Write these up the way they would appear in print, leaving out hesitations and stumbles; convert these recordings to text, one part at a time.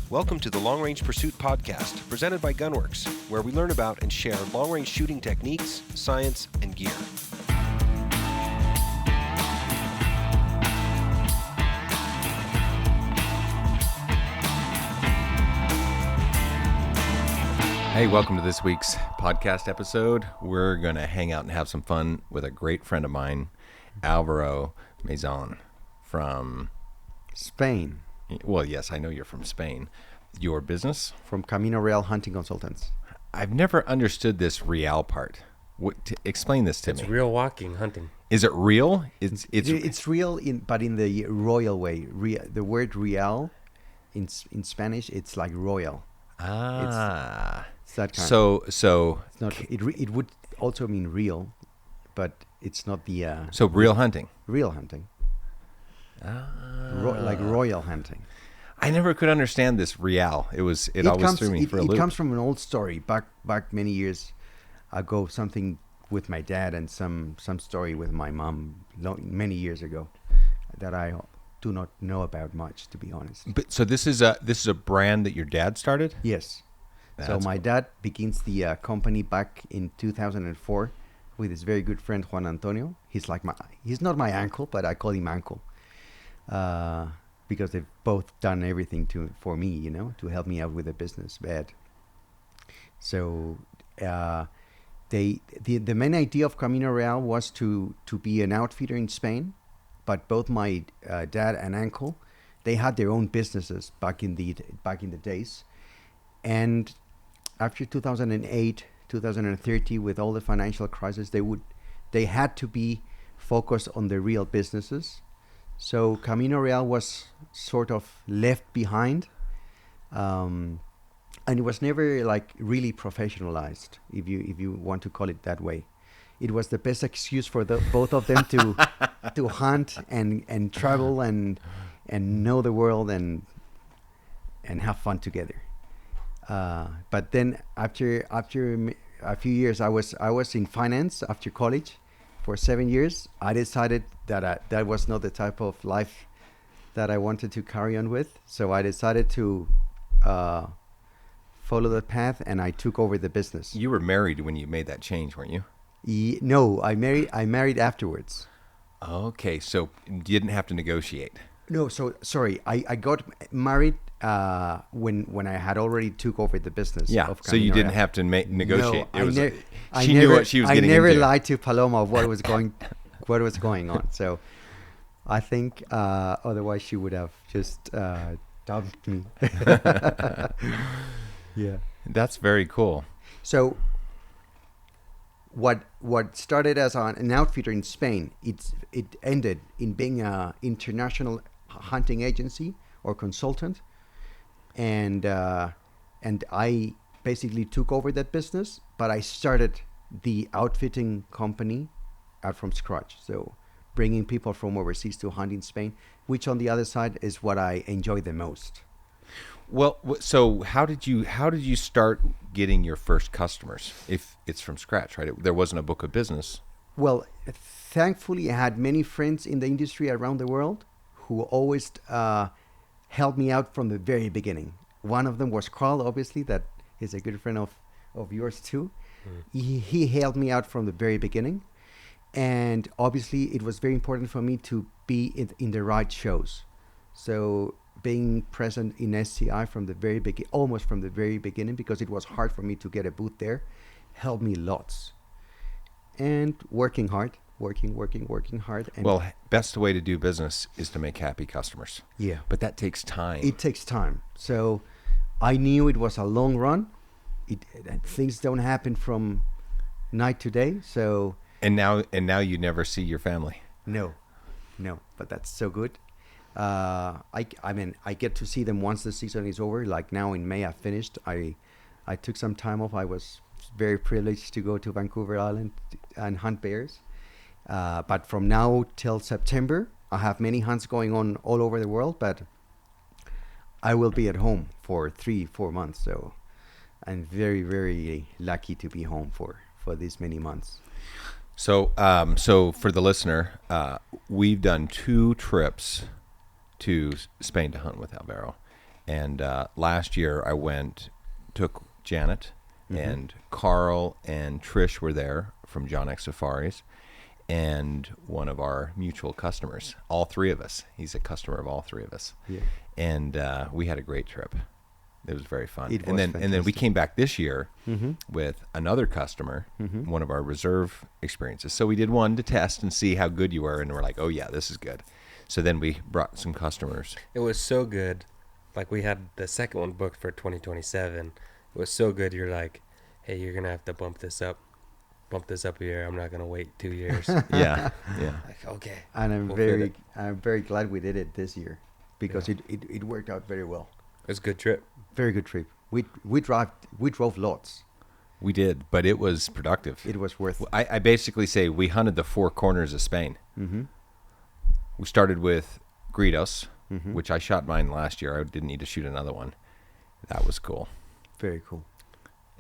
Welcome to the Long Range Pursuit Podcast, presented by Gunworks, where we learn about and share long-range shooting techniques, science, and gear. Hey, welcome to this week's podcast episode. We're going to hang out and have some fun with a great friend of mine, Alvaro Mazon from Spain. Well, yes, I know you're from Spain. Your business? From Camino Real Hunting Consultants. I've never understood this real part. Explain this to me. It's real walking, hunting. Is it real? It's real, but in the royal way. The word real in Spanish, it's like royal. It's that kind. So it's not. It would also mean real, but it's not the. So real hunting. Real hunting. Like royal hunting. I never could understand this real. It always threw me for a loop. It comes from an old story back many years ago. Something with my dad and some story with my mom many years ago that I do not know about much, to be honest. But so this is a brand that your dad started? Yes. That's my dad begins the company back in 2004 with his very good friend Juan Antonio. He's not my uncle, but I call him uncle. Because they've both done everything for me, to help me out with the business. So the main idea of Camino Real was to be an outfitter in Spain, but both my dad and uncle, they had their own businesses back in the days, and after 2008, 2030, with all the financial crisis, they had to be focused on the real businesses. So Camino Real was sort of left behind, and it was never like really professionalized, if you want to call it that way. It was the best excuse for both of them to hunt and travel and know the world and have fun together. But then after a few years, I was in finance after college. For 7 years, I decided that that was not the type of life that I wanted to carry on with. So I decided to follow the path, and I took over the business. You were married when you made that change, weren't you? No, I married afterwards. Okay, so you didn't have to negotiate. No, so sorry, I got married when I had already took over the business. Yeah, so you didn't have to negotiate. No, she knew what she was getting into. I never lied to Paloma of what was going on. So I think otherwise she would have just dumped me. Yeah, that's very cool. So what started as an outfitter in Spain, it ended in being an international hunting agency or consultant, and I basically took over that business, but I started the outfitting company out from scratch. So bringing people from overseas to hunt in Spain, which on the other side is what I enjoy the most. Well, so how did you start getting your first customers? If it's from scratch, right? There wasn't a book of business. Well, thankfully, I had many friends in the industry around the world who always helped me out from the very beginning. One of them was Carl, obviously, that is a good friend of yours too. He helped me out from the very beginning. And obviously, it was very important for me to be in the right shows. So being present in SCI from the very almost from the very beginning, because it was hard for me to get a booth there, helped me lots. And working hard. And well, best way to do business is to make happy customers. Yeah. But that takes time. It takes time. So I knew it was a long run. Things don't happen from night to day. So and now you never see your family. No, but that's so good. I get to see them once the season is over. Like now in May, I finished. I took some time off. I was very privileged to go to Vancouver Island and hunt bears. But from now till September, I have many hunts going on all over the world, but I will be at home for 3-4 months. So I'm very, very lucky to be home for these many months. So for the listener, we've done 2 trips to Spain to hunt with Alvaro. And last year I took Janet, and Carl and Trish were there from John X Safaris, and one of our mutual customers, all three of us. He's a customer of all three of us. Yeah. And we had a great trip. It was very fun. It was and then we fantastic. came back this year with another customer, one of our reserve experiences. So we did one to test and see how good you were, and we're like, oh yeah, this is good. So then we brought some customers. It was so good. Like, we had the second one booked for 2027. It was so good. You're like, hey, you're gonna have to bump this up a year. I'm not gonna wait 2 years. Yeah, yeah. Like, okay. And We'll fit I'm very glad we did it this year because it worked out very well. It was a good trip. Very good trip. We drove lots. We did, but it was productive. It was worth. I basically say we hunted the four corners of Spain. Mm-hmm. We started with Gritos, which I shot mine last year. I didn't need to shoot another one. That was cool. Very cool.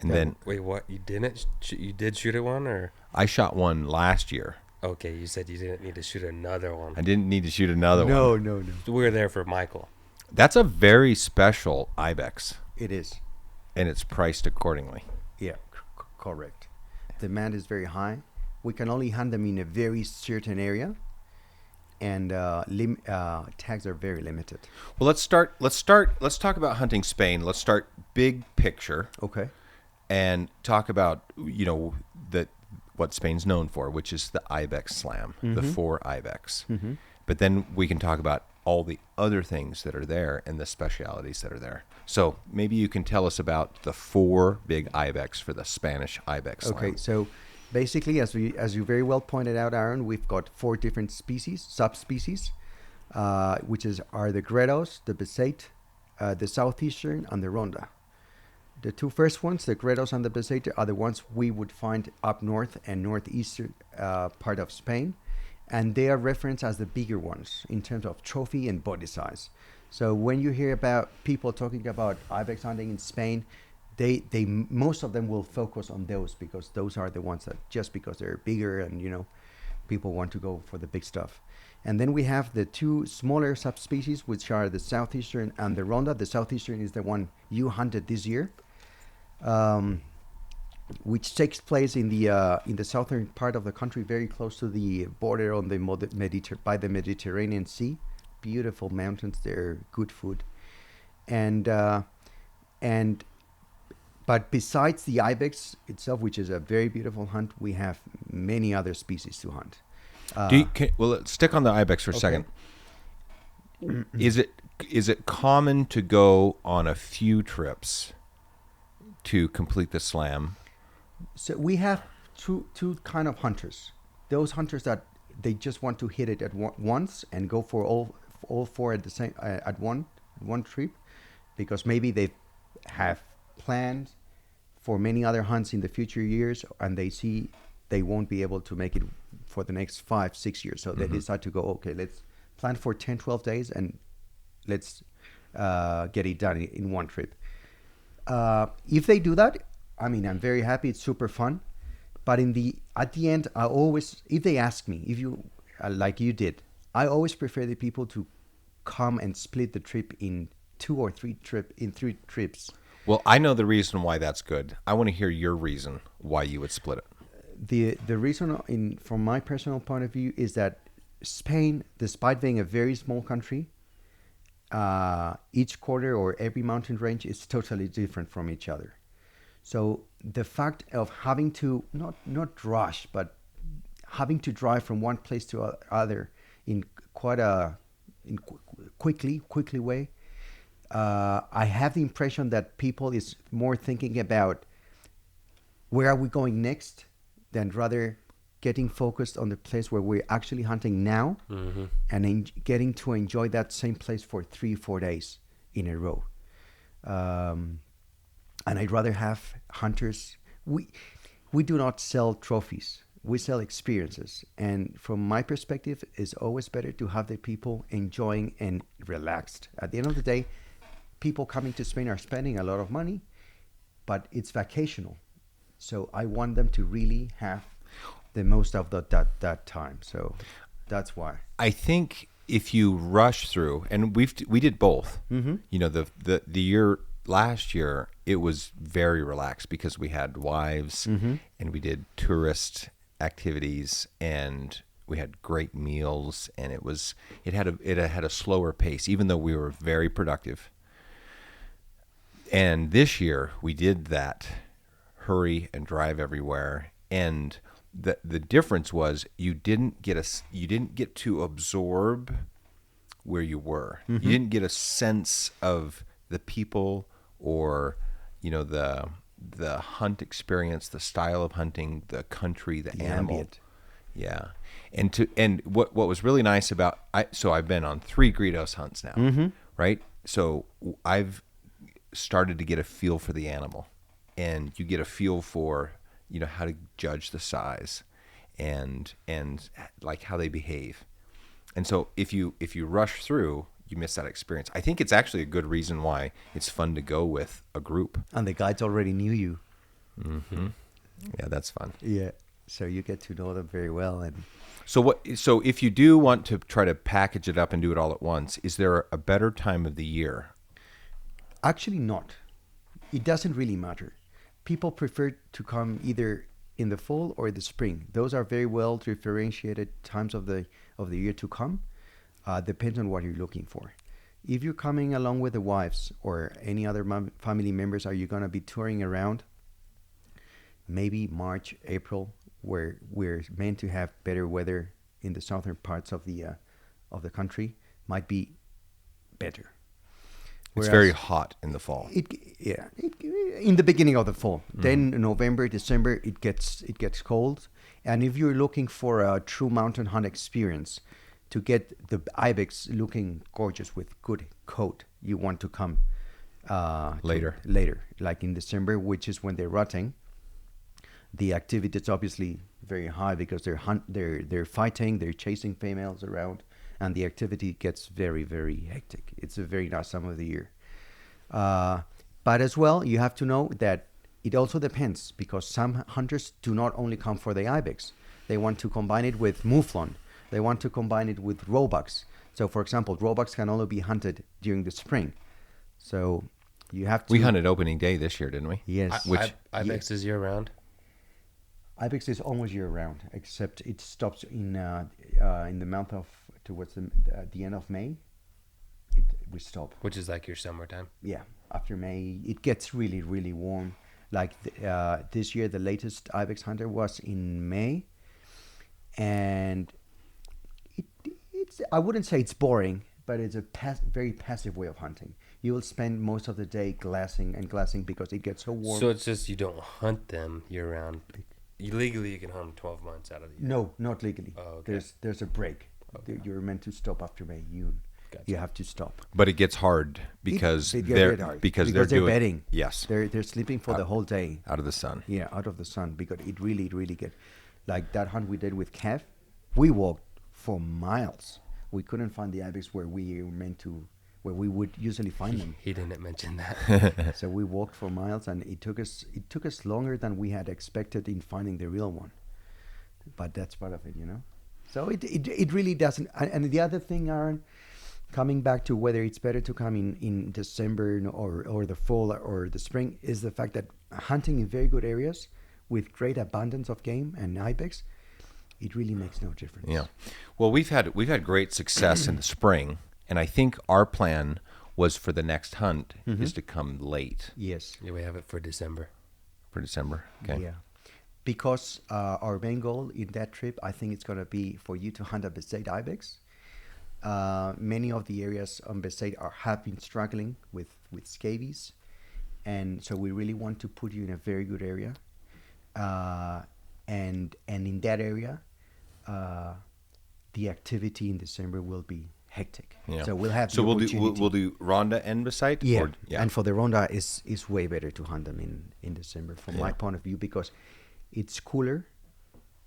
And then Wait, what? You didn't? You did shoot at one, or? I shot one last year. Okay, you said you didn't need to shoot another one. I didn't need to shoot another one. No. We were there for Michael. That's a very special ibex, It is. and it's priced accordingly. Yeah, correct. Demand is very high. We can only hunt them in a very certain area, and tags are very limited. Well, let's talk about hunting Spain. Let's start big picture Okay. and talk about what Spain's known for, which is the ibex slam, the four ibex. But then we can talk about all the other things that are there and the specialities that are there. So maybe you can tell us about the four big ibex for the Spanish ibex slam. Okay, so basically, as you very well pointed out, Aaron, we've got four different subspecies, which are the Gredos, the Besaid, the Southeastern, and the Ronda. The two first ones, the Gredos and the Besaid, are the ones we would find up north and northeastern part of Spain, and they are referenced as the bigger ones in terms of trophy and body size. So when you hear about people talking about ibex hunting in Spain, they most of them will focus on those because those are the ones that, just because they're bigger and people want to go for the big stuff. And then we have the two smaller subspecies, which are the Southeastern and the Ronda. The Southeastern is the one you hunted this year, which takes place in the southern part of the country, very close to the border on the by the Mediterranean Sea. Beautiful mountains there, good food, but besides the ibex itself, which is a very beautiful hunt, we have many other species to hunt. Let's stick on the ibex for a Okay. second. Is it common to go on a few trips to complete the slam? So we have two kind of hunters. Those hunters that they just want to hit it at once and go for all four at the same at one trip, because maybe they have planned for many other hunts in the future years, and they see they won't be able to make it for the next 5-6 years. So they decide to go, okay, let's plan for 10-12 days and let's get it done in one trip. If they do that, I mean, I'm very happy. It's super fun. But at the end, I always, if they ask me, if you, like you did, I always prefer the people to come and split the trip in 2 or 3 trips. Well, I know the reason why that's good. I want to hear your reason why you would split it. The reason, from my personal point of view, is that Spain, despite being a very small country, each quarter or every mountain range is totally different from each other. So the fact of having to not rush, but having to drive from one place to other in quite a quickly way, I have the impression that people is more thinking about where are we going next than rather getting focused on the place where we're actually hunting now, and getting to enjoy that same place for 3-4 days in a row. And I'd rather have hunters. We do not sell trophies. We sell experiences. And from my perspective, it's always better to have the people enjoying and relaxed. At the end of the day, people coming to Spain are spending a lot of money, but it's vacational. So I want them to really have the most of that time. So that's why. I think if you rush through, and we did both. Mm-hmm. You know, the year last year it was very relaxed because we had wives Mm-hmm. and we did tourist activities and we had great meals, and it had a slower pace, even though we were very productive. And this year we did that hurry and drive everywhere, and the difference was you didn't get to absorb where you were. Mm-hmm. You didn't get a sense of the people or the hunt experience, the style of hunting, the country, the animal. Ambient. Yeah. And what was really nice about I've been on 3 Gritos hunts now, Mm-hmm. right? So I've started to get a feel for the animal, and you get a feel for how to judge the size and like how they behave. And so if you rush through, you miss that experience. I think it's actually a good reason why it's fun to go with a group. And the guides already knew you. Mm-hmm. Yeah, that's fun. Yeah. So you get to know them very well. And So if you do want to try to package it up and do it all at once, is there a better time of the year? actually not. It doesn't really matter. People prefer to come either in the fall or the spring. Those are very well differentiated times of the year to come. Depends on what you're looking for. If you're coming along with the wives or any other family members, are you going to be touring around? Maybe March, April, where we're meant to have better weather in the southern parts of the country, might be better. It's very hot in the fall. In the beginning of the fall. Then November, December, it gets cold. And if you're looking for a true mountain hunt experience, to get the ibex looking gorgeous with good coat, you want to come Later, like in December, which is when they're rutting. The activity is obviously very high because they're fighting, they're chasing females around, and the activity gets very, very hectic. It's a very nice time of the year. But as well, you have to know that it also depends, because some hunters do not only come for the ibex. They want to combine it with mouflon. They want to combine it with roebucks. So, for example, roebucks can only be hunted during the spring. So you have to... We hunted opening day this year, didn't we? Yes. Ibex is year round. Ibex is almost year round, except it stops in the month of towards the end of May. We stop. Which is like your summertime. Yeah, after May it gets really, really warm. Like this year, the latest Ibex hunter was in May, and it's I wouldn't say it's boring, but it's a very passive way of hunting. You will spend most of the day glassing because it gets so warm. So it's just you don't hunt them year round. Legally, you can hunt them 12 months out of the year. No, not legally. Oh, okay. There's a break. Okay. You're meant to stop after May. Gotcha. You have to stop. But it gets hard because It gets they're very hard. because they're doing bedding. Yes, They're sleeping for the whole day. out of the sun. Yeah, out of the sun, because it really get like that hunt we did with Kev. We walked for miles. We couldn't find the ibex where we were meant to, where we would usually find them. He didn't mention that. So we walked for miles, and it took us longer than we had expected in finding the real one. But that's part of it, you know. So it really doesn't. And the other thing, Aaron, coming back to whether it's better to come in December or the fall or the spring, is the fact that hunting in very good areas with great abundance of game and ibex, it really makes no difference. Yeah. Well, we've had great success in the spring, and I think our plan was for the next hunt is to come late Yes. Yeah, we have it for December. for December. Okay. Yeah. Because our main goal in that trip, I think it's going to be for you to hunt a Besaid ibex. Many of the areas on Besaid have been struggling with scabies, and so we really want to put you in a very good area. And in that area, the activity in December will be hectic. Yeah. So we'll have. So the we'll opportunity. do Ronda and Beside. Yeah. Yeah. And for the Ronda, is way better to hunt them in December from my point of view, because it's cooler,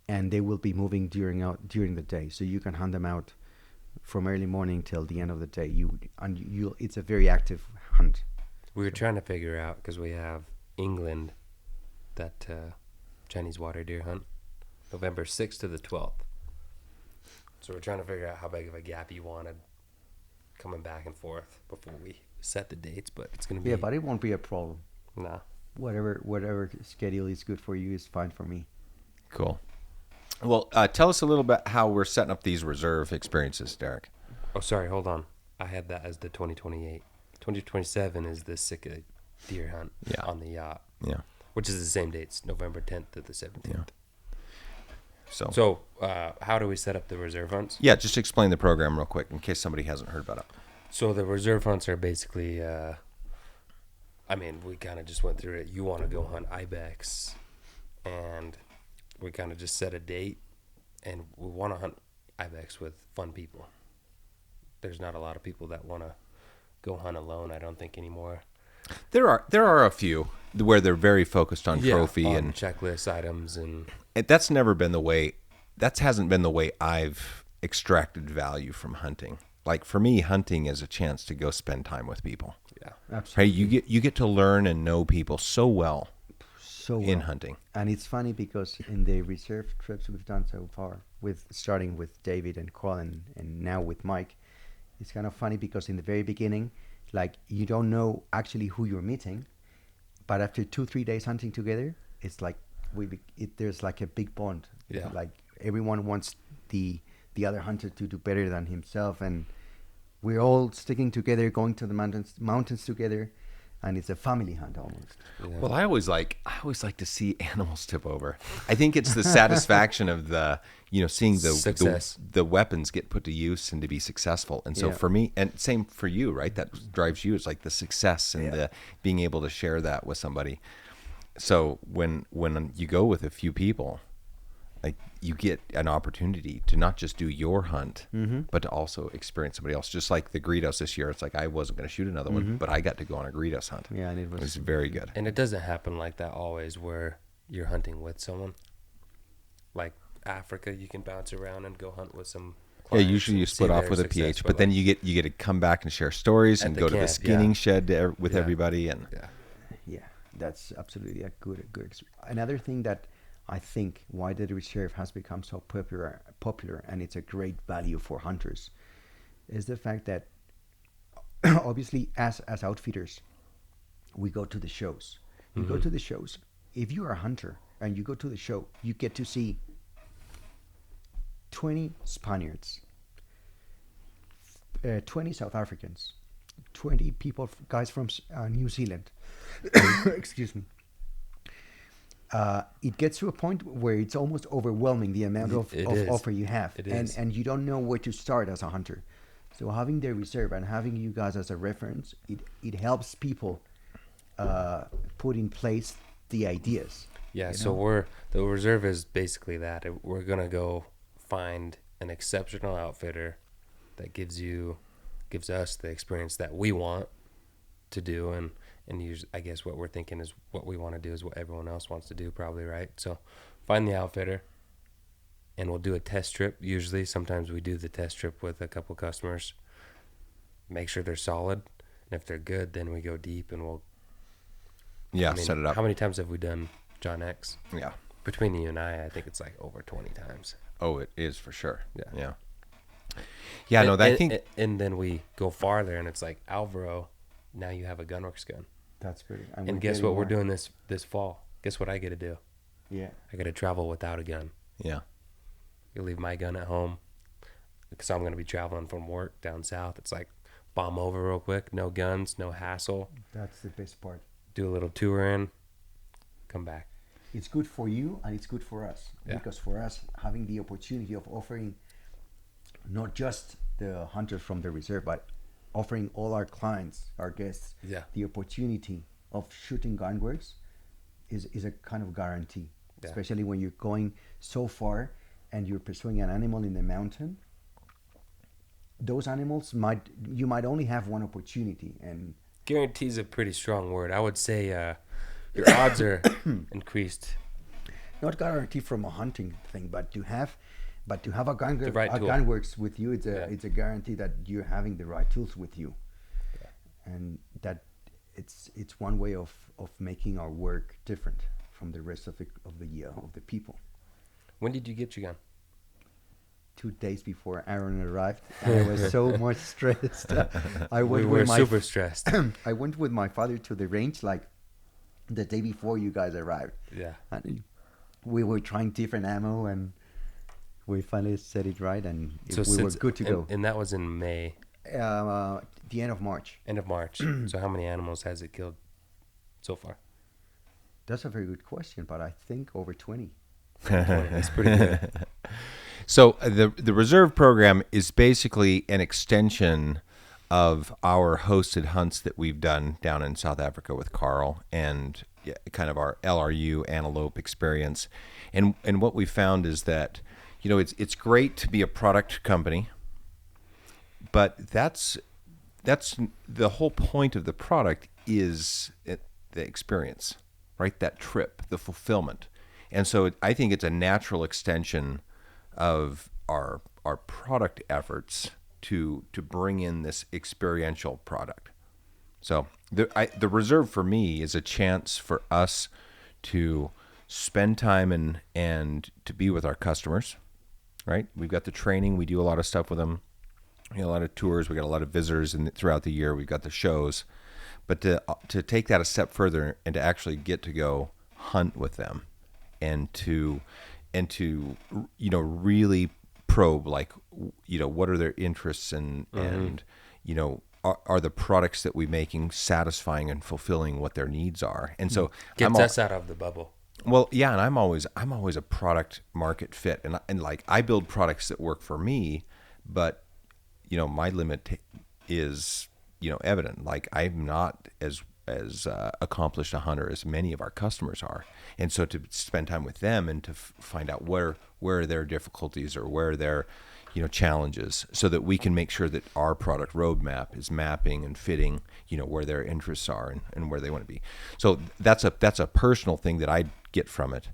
and they will be moving during the day, so you can hunt them out from early morning till the end of the day. It's a very active hunt. We were trying to figure out, because we have England, that Chinese water deer hunt, November 6th to the 12th. So we're trying to figure out how big of a gap you wanted coming back and forth before we set the dates, but it's going to be... Yeah, but it won't be a problem. Nah. Whatever schedule is good for you is fine for me. Cool. Well, tell us a little bit how we're setting up these reserve experiences, Derek. Oh, sorry, hold on. I had that as the 2028. 2027 is the Sitka deer hunt on the yacht. Yeah. Which is the same dates, November 10th to the 17th. Yeah. So how do we set up the reserve hunts? Yeah, just explain the program real quick in case somebody hasn't heard about it. So the reserve hunts are basically, I mean, we kind of just went through it. You want to go hunt ibex, and we kind of just set a date, and we want to hunt ibex with fun people. There's not a lot of people that want to go hunt alone, I don't think, anymore. There are a few where they're very focused on trophy on and checklist items, and that's never been the way. That hasn't been the way I've extracted value from hunting. Like for me, hunting is a chance to go spend time with people. yeah, Absolutely. Hey, you get to learn and know people so well in hunting. And it's funny because in the reserve trips we've done so far, starting with David and Colin and now with Mike, it's kind of funny because in the very beginning, like you don't know actually who you're meeting, but after 2-3 days hunting together, it's like there's like a big bond. Yeah. Like everyone wants the other hunter to do better than himself, and we're all sticking together, going to the mountains together, and it's a family hunt almost. yeah. Well, I always like to see animals tip over. I think it's the satisfaction of seeing Success. the weapons get put to use and to be successful. And so Yeah. for me, and same for you, right? That drives you. It's like the success and the being able to share that with somebody. So when you go with a few people, like you get an opportunity to not just do your hunt, but to also experience somebody else. Just like the Greedos this year, it's like I wasn't going to shoot another one, but I got to go on a Greedos hunt. Yeah, and it It was was very good. And it doesn't happen like that always where you're hunting with someone. Like Africa, you can bounce around and go hunt with some Yeah, clients usually you and split see off their with a success, PH, but then you get to come back and share stories At and the go to the camp, skinning yeah. shed with Yeah. everybody. And yeah. Yeah, that's absolutely a good experience. Another thing that I think why the reserve has become so popular, and it's a great value for hunters, is the fact that obviously as outfitters, we go to the shows. You go to the shows. If you are a hunter and you go to the show, you get to see 20 Spaniards, 20 South Africans, 20 guys from New Zealand. Excuse me. It gets to a point where it's almost overwhelming the amount of It is. offer you have, It and is. and you don't know where to start as a hunter. So having the reserve and having you guys as a reference, it helps people put in place the ideas. Yeah, you so know? the reserve is basically that. We're gonna go find an exceptional outfitter that gives us the experience that we want to do, and usually, I guess what we're thinking is what we want to do is what everyone else wants to do, probably, right? So find the outfitter, and we'll do a test trip. Usually, sometimes we do the test trip with a couple customers, make sure they're solid, and if they're good, then we go deep and we'll set it up. How many times have we done John X? Yeah. Between you and I think it's like over 20 times. Oh, it is for sure. Yeah. Yeah. No, I and, think. And then we go farther, and it's like, Alvaro, now you have a Gunworks gun. That's pretty. And guess what we're doing this fall? Guess what I get to do? Yeah. I got to travel without a gun. Yeah. You leave my gun at home because I'm going to be traveling from work down south. It's like bomb over real quick, no guns, no hassle. That's the best part. Do a little tour in, come back. It's good for you and it's good for us, because for us having the opportunity of offering not just the hunters from the reserve, but offering all our clients, our guests, the opportunity of shooting gunworks is a kind of guarantee, especially when you're going so far and you're pursuing an animal in the mountain. Those animals you might only have one opportunity, and Guarantee is a pretty strong word. I would say your odds are increased. not guarantee from a hunting thing, but to have a gunworks right tool. gunworks with you, it's a guarantee that you're having the right tools with you, and that it's one way of making our work different from the rest of the people. When did you get your gun? 2 days before Aaron arrived. And I was so much stressed. I We went were with my super stressed. I went with my father to the range like the day before you guys arrived. Yeah. And we were trying different ammo, and we finally set it right, and we were good to go. And that was in May, The end of March. end of March. So how many animals has it killed so far? That's a very good question, but I think over 20. That's pretty good. So the reserve program is basically an extension of our hosted hunts that we've done down in South Africa with Carl, and kind of our LRU antelope experience. And what we found is that, it's great to be a product company, but that's the whole point of the product is the experience, right? That trip, the fulfillment. And so I think it's a natural extension of our product efforts to bring in this experiential product. So the reserve for me is a chance for us to spend time and to be with our customers, right? We've got the training. We do a lot of stuff with them. We got a lot of tours. We got a lot of visitors throughout the year. We've got the shows. But to take that a step further and to actually get to go hunt with them and to really probe, like, what are their interests and are the products that we're making satisfying and fulfilling what their needs are. And so Gets us out of the bubble. Well, yeah, and I'm always a product market fit, and like I build products that work for me, but my limit is evident. Like I'm not as accomplished a hunter as many of our customers are, and so to spend time with them and to find out where are their difficulties or where their challenges, so that we can make sure that our product roadmap is mapping and fitting where their interests are and where they want to be. So that's a personal thing that I get from it.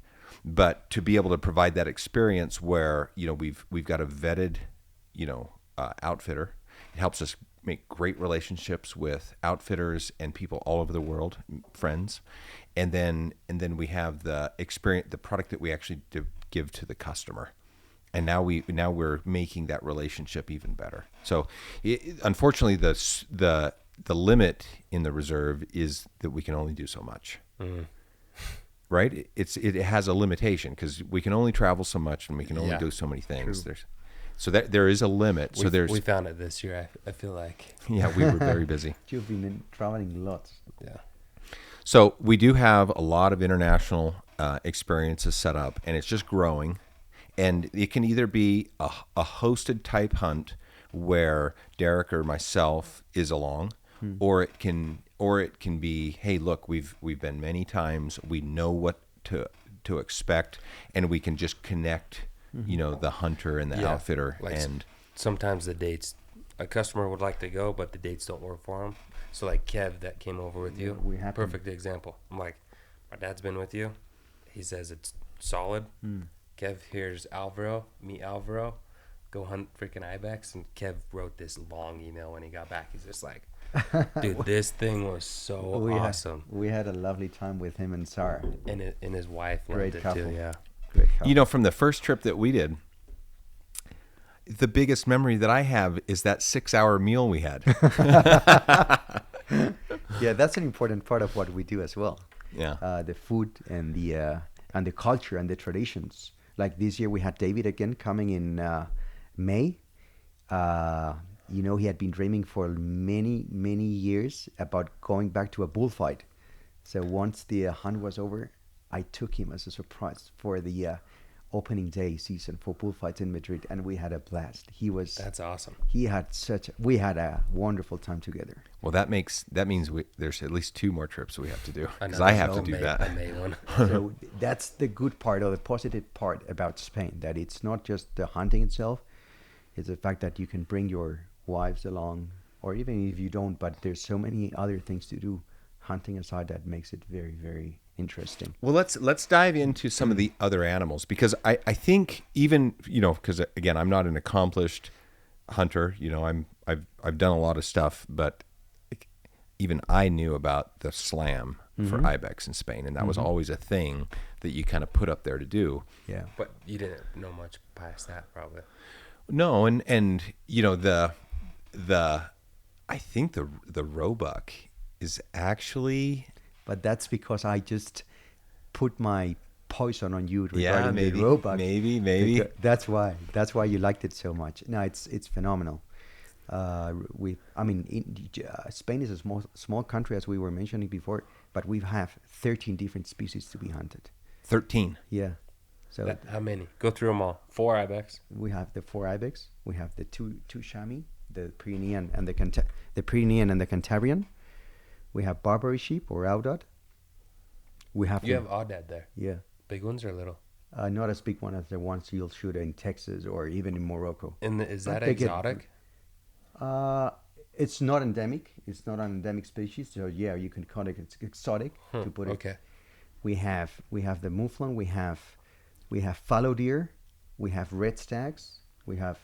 But to be able to provide that experience where we've got a vetted outfitter, it helps us make great relationships with outfitters and people all over the world, friends, and then we have the experience, the product that we actually give to the customer, and now we're making that relationship even better. So, unfortunately, the limit in the reserve is that we can only do so much. Mm. Right? It has a limitation because we can only travel so much and we can only do so many things. True. So that there is a limit. We found it this year. I feel like. Yeah, we were very busy. You've been traveling lots. Yeah. So we do have a lot of international experiences set up, and it's just growing. And it can either be a hosted type hunt where Derek or myself is along, or it can be, hey, look, we've been many times. We know what to expect, and we can just connect. The hunter and the outfitter. Like and sometimes the dates, a customer would like to go, but the dates don't work for them. So like Kev that came over with you, perfect example. I'm like, my dad's been with you. He says it's solid. Kev, here's Alvaro. Meet Alvaro. Go hunt freaking ibex. And Kev wrote this long email when he got back. He's just like, dude, this thing was so awesome. We had a lovely time with him and Sarah. And his wife Great loved couple. it too. Yeah. From the first trip that we did, the biggest memory that I have is that 6-hour meal we had. Yeah, that's an important part of what we do as well. Yeah. The food and the culture and the traditions. Like this year we had David again coming in May. He had been dreaming for many, many years about going back to a bullfight. So once the hunt was over, I took him as a surprise for the opening day season for bullfights in Madrid, and we had a blast. That's awesome. We had a wonderful time together. Well, that means there's at least 2 more trips we have to do, because I have to do that. I made one. So that's the good part, or the positive part about Spain, that it's not just the hunting itself. It's the fact that you can bring your wives along, or even if you don't, but there's so many other things to do, hunting aside, that makes it very, very interesting. Well, let's dive into some of the other animals, because I think even because again, I'm not an accomplished hunter. I've done a lot of stuff, but even I knew about the slam for ibex in Spain, and that was always a thing that you kind of put up there to do. Yeah, but you didn't know much past that, probably. No, and you know the I think the roebuck is actually But that's because I just put my poison on you yeah regarding maybe the roebuck. maybe That's why. That's why you liked it so much. No, it's phenomenal. Spain is a small country, as we were mentioning before, but we have 13 different species to be hunted. 13. Yeah. So How many? Go through them all. 4 ibex. we have the 4 ibex. We have the two chamois, the Pyrenean and the Pyrenean and the Cantabrian. We have Barbary sheep or Audot. We have You have Audad there. yeah, Big ones or little? not as big one as the ones you'll shoot in Texas or even in Morocco. Is that They get- exotic? It's not endemic. It's not an endemic species. So yeah, you can call it it's exotic to put it. Okay. We have the mouflon. We have fallow deer. We have red stags. We have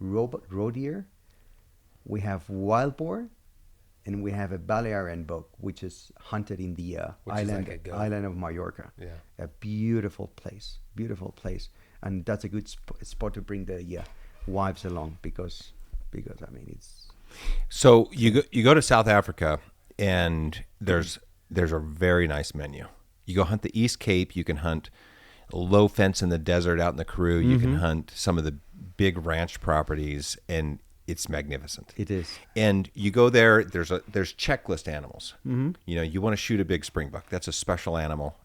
roe deer. We have wild boar, and we have a Balearian buck, which is hunted in the Which is island like a goat. island of Mallorca. Yeah. A beautiful place, and that's a good spot to bring the wives along because I mean it's So you go to South Africa, and there's a very nice menu. You go hunt the East Cape. You can hunt a low fence in the desert out in the Karoo. You can hunt some of the big ranch properties, and it's magnificent. it is. And you go there. There's checklist animals. Mm-hmm. You know, you want to shoot a big springbuck. That's a special animal.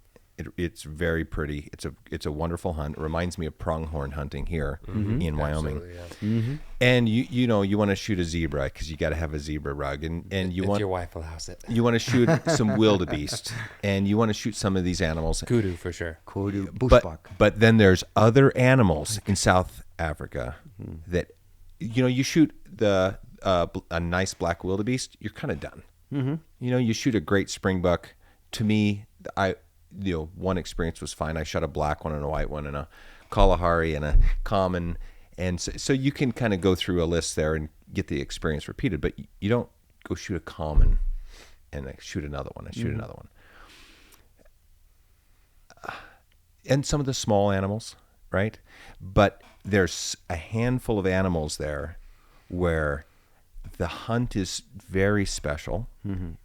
It's very pretty. It's a wonderful hunt. It reminds me of pronghorn hunting here in Wyoming. Absolutely, yeah. And you want to shoot a zebra because you got to have a zebra rug, and you If want your wife allows it. you want to shoot some wildebeest, and you want to shoot some of these animals. Kudu for sure. Kudu, bushbuck. But then there's other animals in South Africa that you shoot a nice black wildebeest, you're kind of done. Mm-hmm. You shoot a great springbuck. To me, one experience was fine. I shot a black one and a white one and a Kalahari and a common, and so you can kind of go through a list there and get the experience repeated. But you don't go shoot a common and shoot another one and shoot another one. And some of the small animals, right? But there's a handful of animals there where the hunt is very special,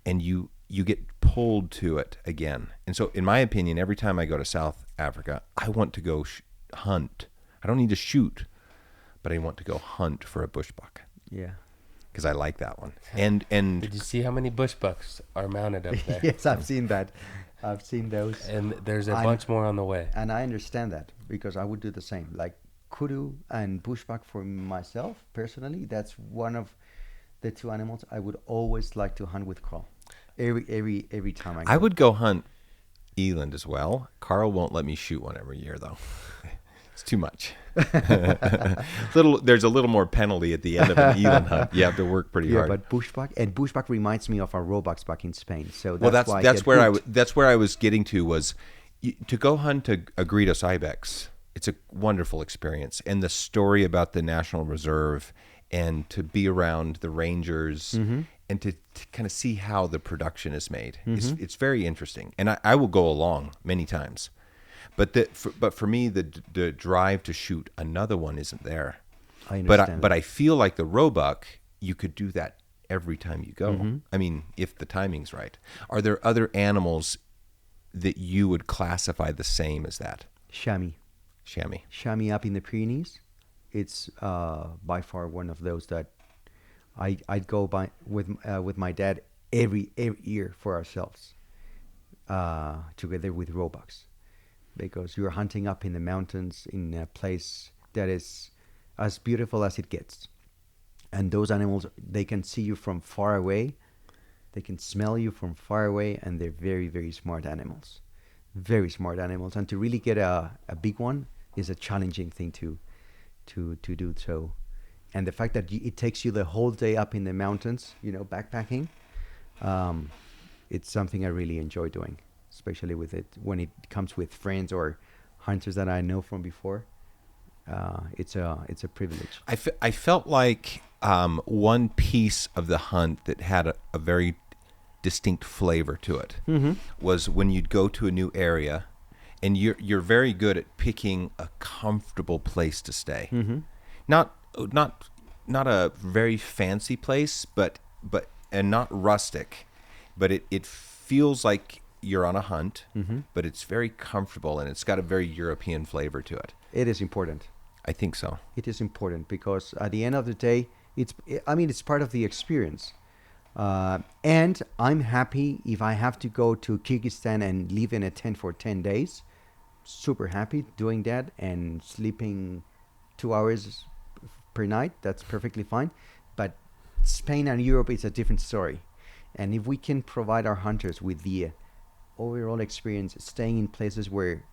and you get pulled to it again. And so, in my opinion, every time I go to South Africa, I want to go hunt. I don't need to shoot, but I want to go hunt for a bushbuck Yeah. because I like that one. And Did you see how many bushbucks are mounted up there? Yes, I've seen that. I've seen those. And there's a bunch more on the way. And I understand that because I would do the same. Like kudu and bushbuck for myself personally, that's one of the two animals I would always like to hunt with Carl. Every time I go. I would go hunt eland as well. Carl won't let me shoot one every year though. It's too much. There's a little more penalty at the end of an eland hunt. You have to work pretty hard. But bushbuck reminds me of our roebucks back in Spain. So Well, that's where I was getting to was to go hunt a Gredos ibex. It's a wonderful experience, and the story about the National Reserve, and to be around the rangers, and to kind of see how the production is made. It's very interesting, and I will go along many times. But for me, the drive to shoot another one isn't there. I understand. But I feel like the roebuck, you could do that every time you go. I mean, if the timing's right. Are there other animals that you would classify the same as that? chamois. Chamois up in the Pyrenees. It's by far one of those that I'd go by with my dad every year for ourselves, together with roebucks, because you're hunting up in the mountains in a place that is as beautiful as it gets, and those animals, they can see you from far away, they can smell you from far away, and they're very, very smart animals, and to really get a big one is a challenging thing to do so. And the fact that it takes you the whole day up in the mountains, backpacking, it's something I really enjoy doing, especially with it when it comes with friends or hunters that I know from before. It's a privilege. I felt like one piece of the hunt that had a very distinct flavor to it was when you'd go to a new area, and you're very good at picking a comfortable place to stay. Not not a very fancy place, but and not rustic, but it feels like you're on a hunt, but it's very comfortable and it's got a very European flavor to it. It is important. I think so. It is important because at the end of the day, it's part of the experience. And I'm happy if I have to go to Kyrgyzstan and live in a tent for 10 days. Super happy doing that and sleeping 2 hours per night. That's perfectly fine. But Spain and Europe is a different story. And if we can provide our hunters with the overall experience, staying in places where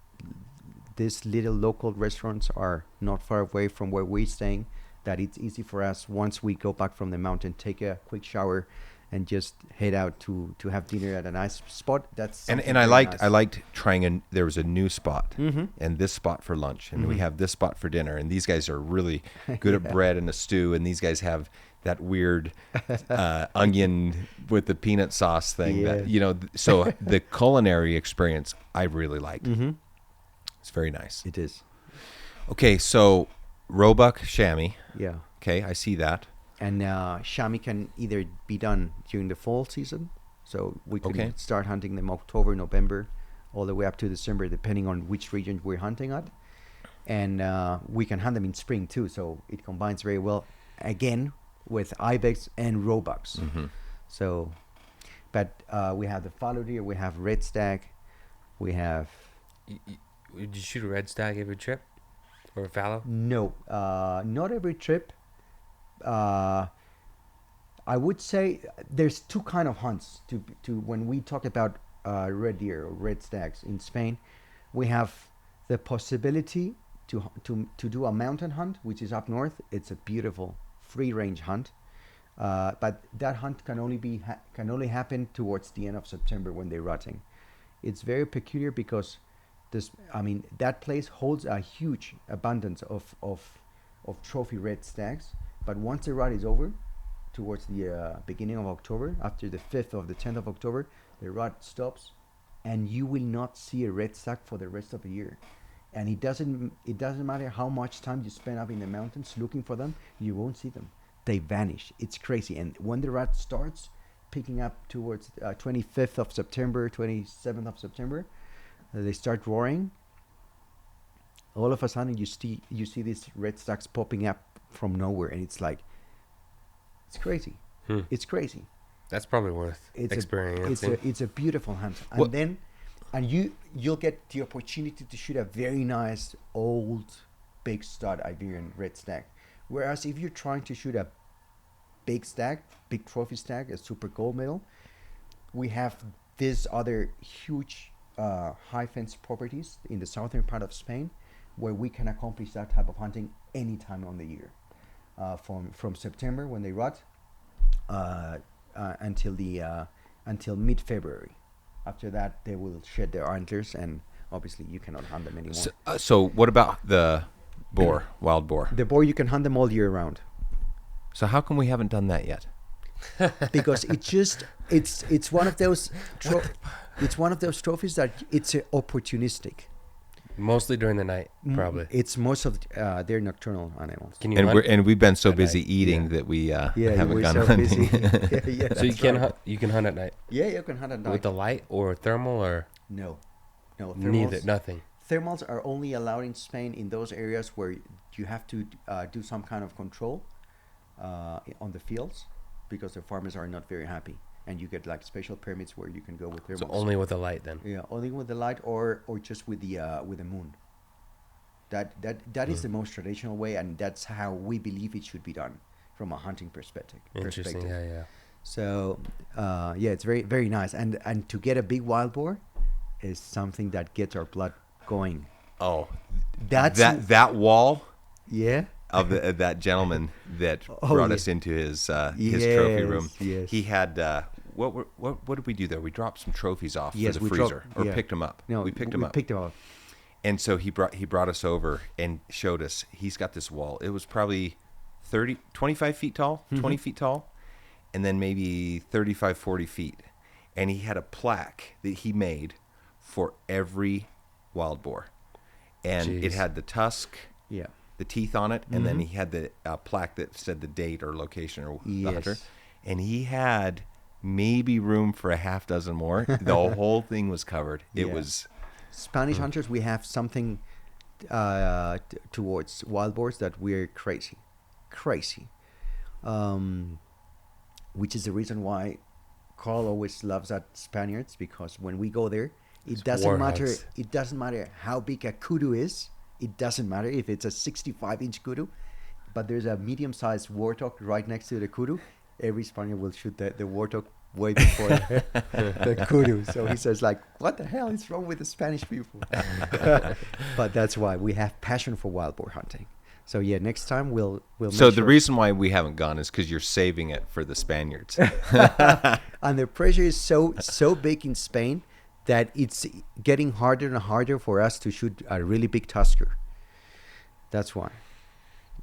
these little local restaurants are not far away from where we're staying, that it's easy for us once we go back from the mountain, take a quick shower and just head out to have dinner at a nice spot. That's and something I very liked nice. I liked trying there was a new spot and this spot for lunch and we have this spot for dinner, and these guys are really good at bread and a stew, and these guys have that weird onion with the peanut sauce thing that, so the culinary experience I really liked. It's very nice. It is. Okay, so roebuck, chamois. Yeah. Okay, I see that. And chamois can either be done during the fall season, so we can start hunting them October, November, all the way up to December, depending on which region we're hunting at. And we can hunt them in spring too, so it combines very well, again, with ibex and roebucks. So, but we have the fallow deer, we have red stag, we have... Did you shoot a red stag every trip? Or a fallow? No, not every trip. I would say there's two kind of hunts to when we talk about red deer or red stags in Spain. We have the possibility to do a mountain hunt, which is up north. It's a beautiful free range hunt, but that hunt can only happen towards the end of September when they're rutting. It's very peculiar because that place holds a huge abundance of trophy red stags. But once the rut is over, towards the beginning of October, after the 5th or the 10th of October, the rut stops, and you will not see a red stag for the rest of the year. And it doesn't matter how much time you spend up in the mountains looking for them, you won't see them. They vanish. It's crazy. And when the rut starts picking up towards 25th of September, 27th of September, they start roaring. All of a sudden, you see these red stags popping up from nowhere, and it's crazy. It's crazy. That's probably worth experiencing. It's a beautiful hunt, and you'll get the opportunity to shoot a very nice old big stud Iberian red stag. Whereas if you're trying to shoot a big stag, big trophy stag, a super gold medal, we have these other huge high fence properties in the southern part of Spain, where we can accomplish that type of hunting any time on the year, from September when they rut until mid-February. After that, they will shed their antlers, and obviously you cannot hunt them anymore. So what about the boar, wild boar? The boar, you can hunt them all year round. So how come we haven't done that yet? Because it's one of those it's one of those trophies that it's opportunistic. Mostly during the night, probably. It's most of they're nocturnal animals. Can you hunt? And we've been so at busy night? eating that we haven't we're gone so hunting. busy. So you can hunt. You can hunt at night Yeah, you can hunt at night. with the light or thermal or No, neither. thermals. Nothing. Thermals are only allowed in Spain in those areas where you have to do some kind of control on the fields, because the farmers are not very happy, and you get like special permits where you can go with thermals. So only with the light then. Yeah, only with the light or just with the moon. That is the most traditional way, and that's how we believe it should be done from a hunting perspective. Interesting. Yeah. So it's very very nice, and to get a big wild boar is something that gets our blood going. Oh, That's that wall yeah. of that gentleman that brought us into his trophy room. Yes. He had what did we do there? We dropped some trophies off Yes, for the we freezer, dropped- or picked them up. No, we picked them up. And so he brought us over and showed us. He's got this wall. It was probably 25 feet tall, 20 feet tall, and then maybe 35, 40 feet. And he had a plaque that he made for every wild boar. And it Jeez. had the tusk, Yeah. the teeth on it, and then he had the plaque that said the date or location or the hunter. And he had maybe room for a half dozen more. The whole thing was covered. It was Spanish hunters. We have something towards wild boars that we're crazy, which is the reason why Carl always loves that Spaniards, because when we go there, it doesn't matter. It doesn't matter how big a kudu is. It doesn't matter if it's a 65-inch kudu, but there's a medium-sized warthog right next to the kudu. Every Spaniard will shoot the warthog way before the kudu. So he says, like, what the hell is wrong with the Spanish people? But that's why we have passion for wild boar hunting. So yeah, next time we'll so the reason why we haven't gone is because you're saving it for the Spaniards. And the pressure is so big in Spain that it's getting harder and harder for us to shoot a really big tusker. That's why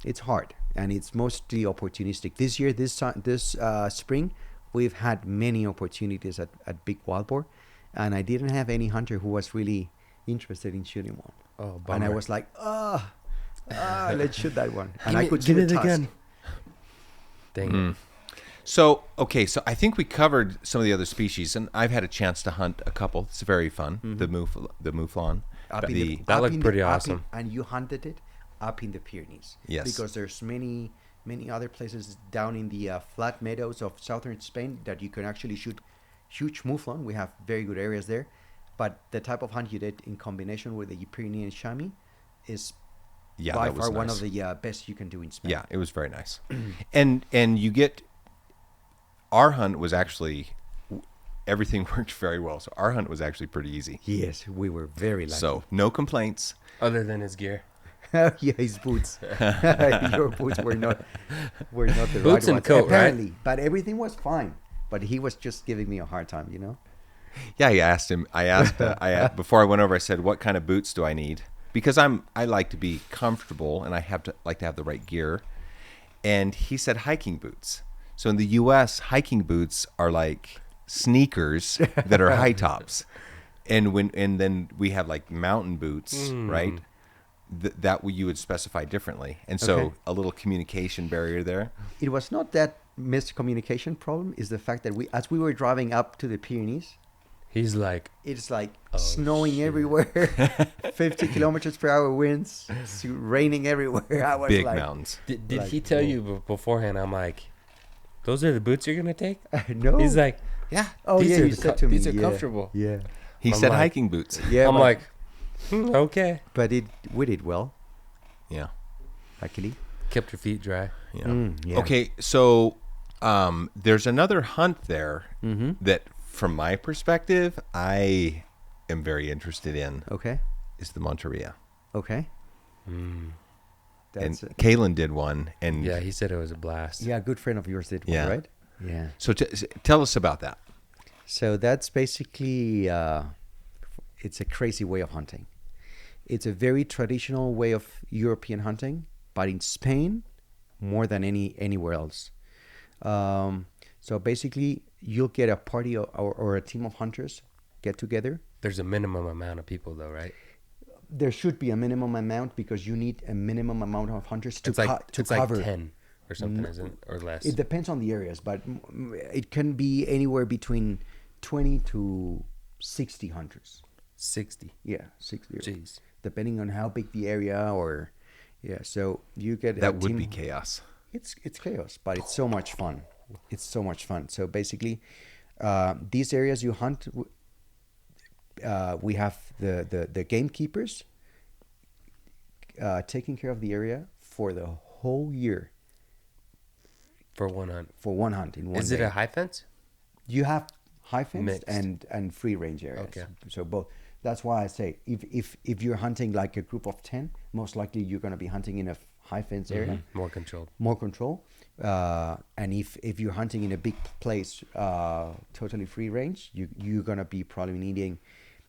it's hard, and it's mostly opportunistic. This year, this spring, we've had many opportunities at big wild boar, and I didn't have any hunter who was really interested in shooting one. Oh, bummer. And I was like, let's shoot that one. And I could shoot it tusk. again. Dang it. So, okay, so I think we covered some of the other species, and I've had a chance to hunt a couple. It's very fun. The mouflon. That looked pretty awesome. And you hunted it up in the Pyrenees. Yes. Because there's many other places down in the flat meadows of southern Spain that you can actually shoot huge mouflon. We have very good areas there. But the type of hunt you did in combination with the Pyrenean chamois is by far one of the best you can do in Spain. Yeah, it was very nice. and you get... Our hunt was actually, everything worked very well. So our hunt was actually pretty easy. Yes, we were very lucky. So no complaints. Other than his gear. Yeah, his boots. Your boots were not the Boots right and ones, coat, apparently. right? But everything was fine. But he was just giving me a hard time, you know? Yeah, I asked before I went over, I said, what kind of boots do I need? Because I like to be comfortable, and I like to have the right gear. And he said hiking boots. So in the U.S., hiking boots are like sneakers that are high tops, and then we have like mountain boots, right? That you would specify differently, and so a little communication barrier there. It was not that miscommunication problem. Is the fact that as we were driving up to the Pyrenees, He's like, it's like snowing everywhere, 50 kilometers per hour winds, it's raining everywhere. I was Big like, mountains. did Like, he tell you beforehand? I'm like, those are the boots you're gonna take? no. He's like, yeah. Oh these yeah, are you said to me. these are yeah, comfortable. Yeah. He I'm said like- hiking boots. Yeah. I'm but- like, okay. but we did well, Yeah. luckily. Kept your feet dry. Yeah. Yeah. Okay, so there's another hunt there that, from my perspective, I am very interested in. Okay. Is the Monteria. Okay. And That's Kalen did one, and Yeah, he said it was a blast. yeah, a good friend of yours did one, Yeah. right? Yeah. So tell us about that. So that's basically it's a crazy way of hunting. It's a very traditional way of European hunting, but in Spain more than anywhere else. So basically, you'll get a party or a team of hunters get together. There's a minimum amount of people, though, right? There should be a minimum amount because you need a minimum amount of hunters to It's like cover. like 10 or something, isn't it? Or less. It depends on the areas, but it can be anywhere between 20 to 60 hunters. 60. Yeah, 60. Jeez. Depending on how big the area or yeah. So you get a That would team. be chaos. It's chaos, but it's so much fun. It's so much fun. So basically, these areas you hunt, we have the gamekeepers taking care of the area for the whole year For one hunt. for one hunt in one Is day. it a high fence? You have high fence Mixed. and free range areas. Okay. So both. That's why I say if you're hunting like a group of 10, most likely you're going to be hunting in a high fence area. More controlled. More control, and if you're hunting in a big place, totally free range, you're gonna be probably needing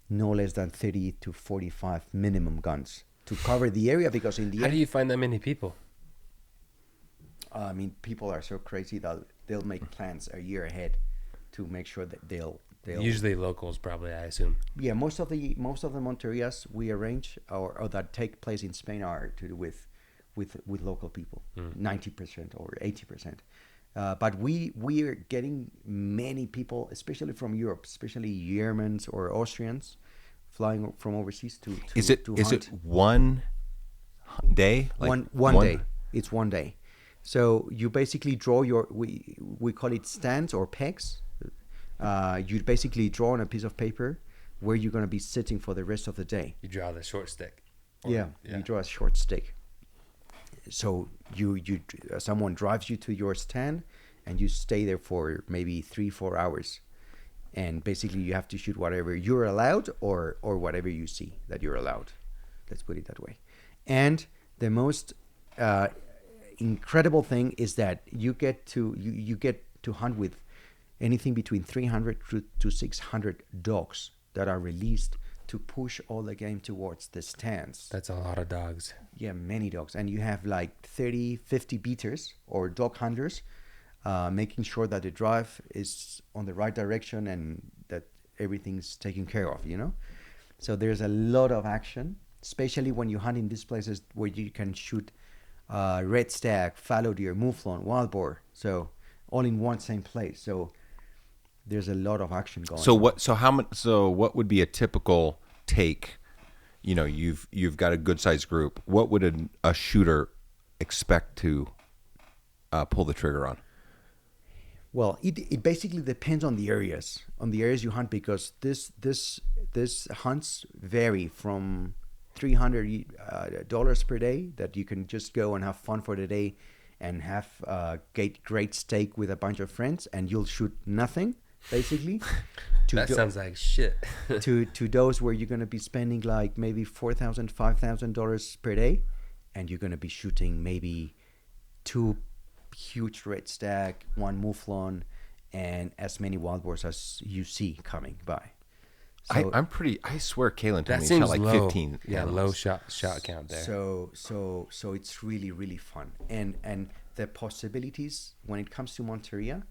no less than 30 to 45 minimum guns to cover the area because in the How end, do you find that many people? I mean, people are so crazy that they'll make plans a year ahead to make sure that they'll Usually locals, probably, I assume. yeah, most of the Monterias we arrange or that take place in Spain are to do with with local people, 90% or 80%. But we are getting many people, especially from Europe, especially Germans or Austrians, flying from overseas to Is it to is hunt. it one day? One day. It's one day. So you basically draw your we call it stands or pegs. You basically draw on a piece of paper where you're going to be sitting for the rest of the day. You draw the short stick. Yeah, you draw a short stick. So you someone drives you to your stand, and you stay there for maybe 3-4 hours, and basically you have to shoot whatever you're allowed or whatever you see that you're allowed. Let's put it that way. And the most incredible thing is that you get to hunt with anything between 300 to 600 dogs that are released to push all the game towards the stands. That's a lot of dogs. Yeah, many dogs. And you have like 30, 50 beaters or dog hunters making sure that the drive is on the right direction and that everything's taken care of, you know? So there's a lot of action, especially when you hunt in these places where you can shoot red stag, fallow deer, mouflon, wild boar. So all in one same place. So there's a lot of action going on. So what would be a typical take? You know, you've got a good sized group. What would a shooter expect to pull the trigger on? Well, it basically depends on the areas you hunt, because this hunts vary from $300 per day that you can just go and have fun for the day and have great steak with a bunch of friends, and you'll shoot nothing basically. That sounds like shit. to those where you're going to be spending like maybe $4,000, $5,000 per day, and you're going to be shooting maybe 2 huge red stag, 1 mouflon, and as many wild boars as you see coming by. So, I swear Kalen told That me he seems shot like low. 15. Yeah, animals. low shot count there. So it's really, really fun, and the possibilities when it comes to Monteria,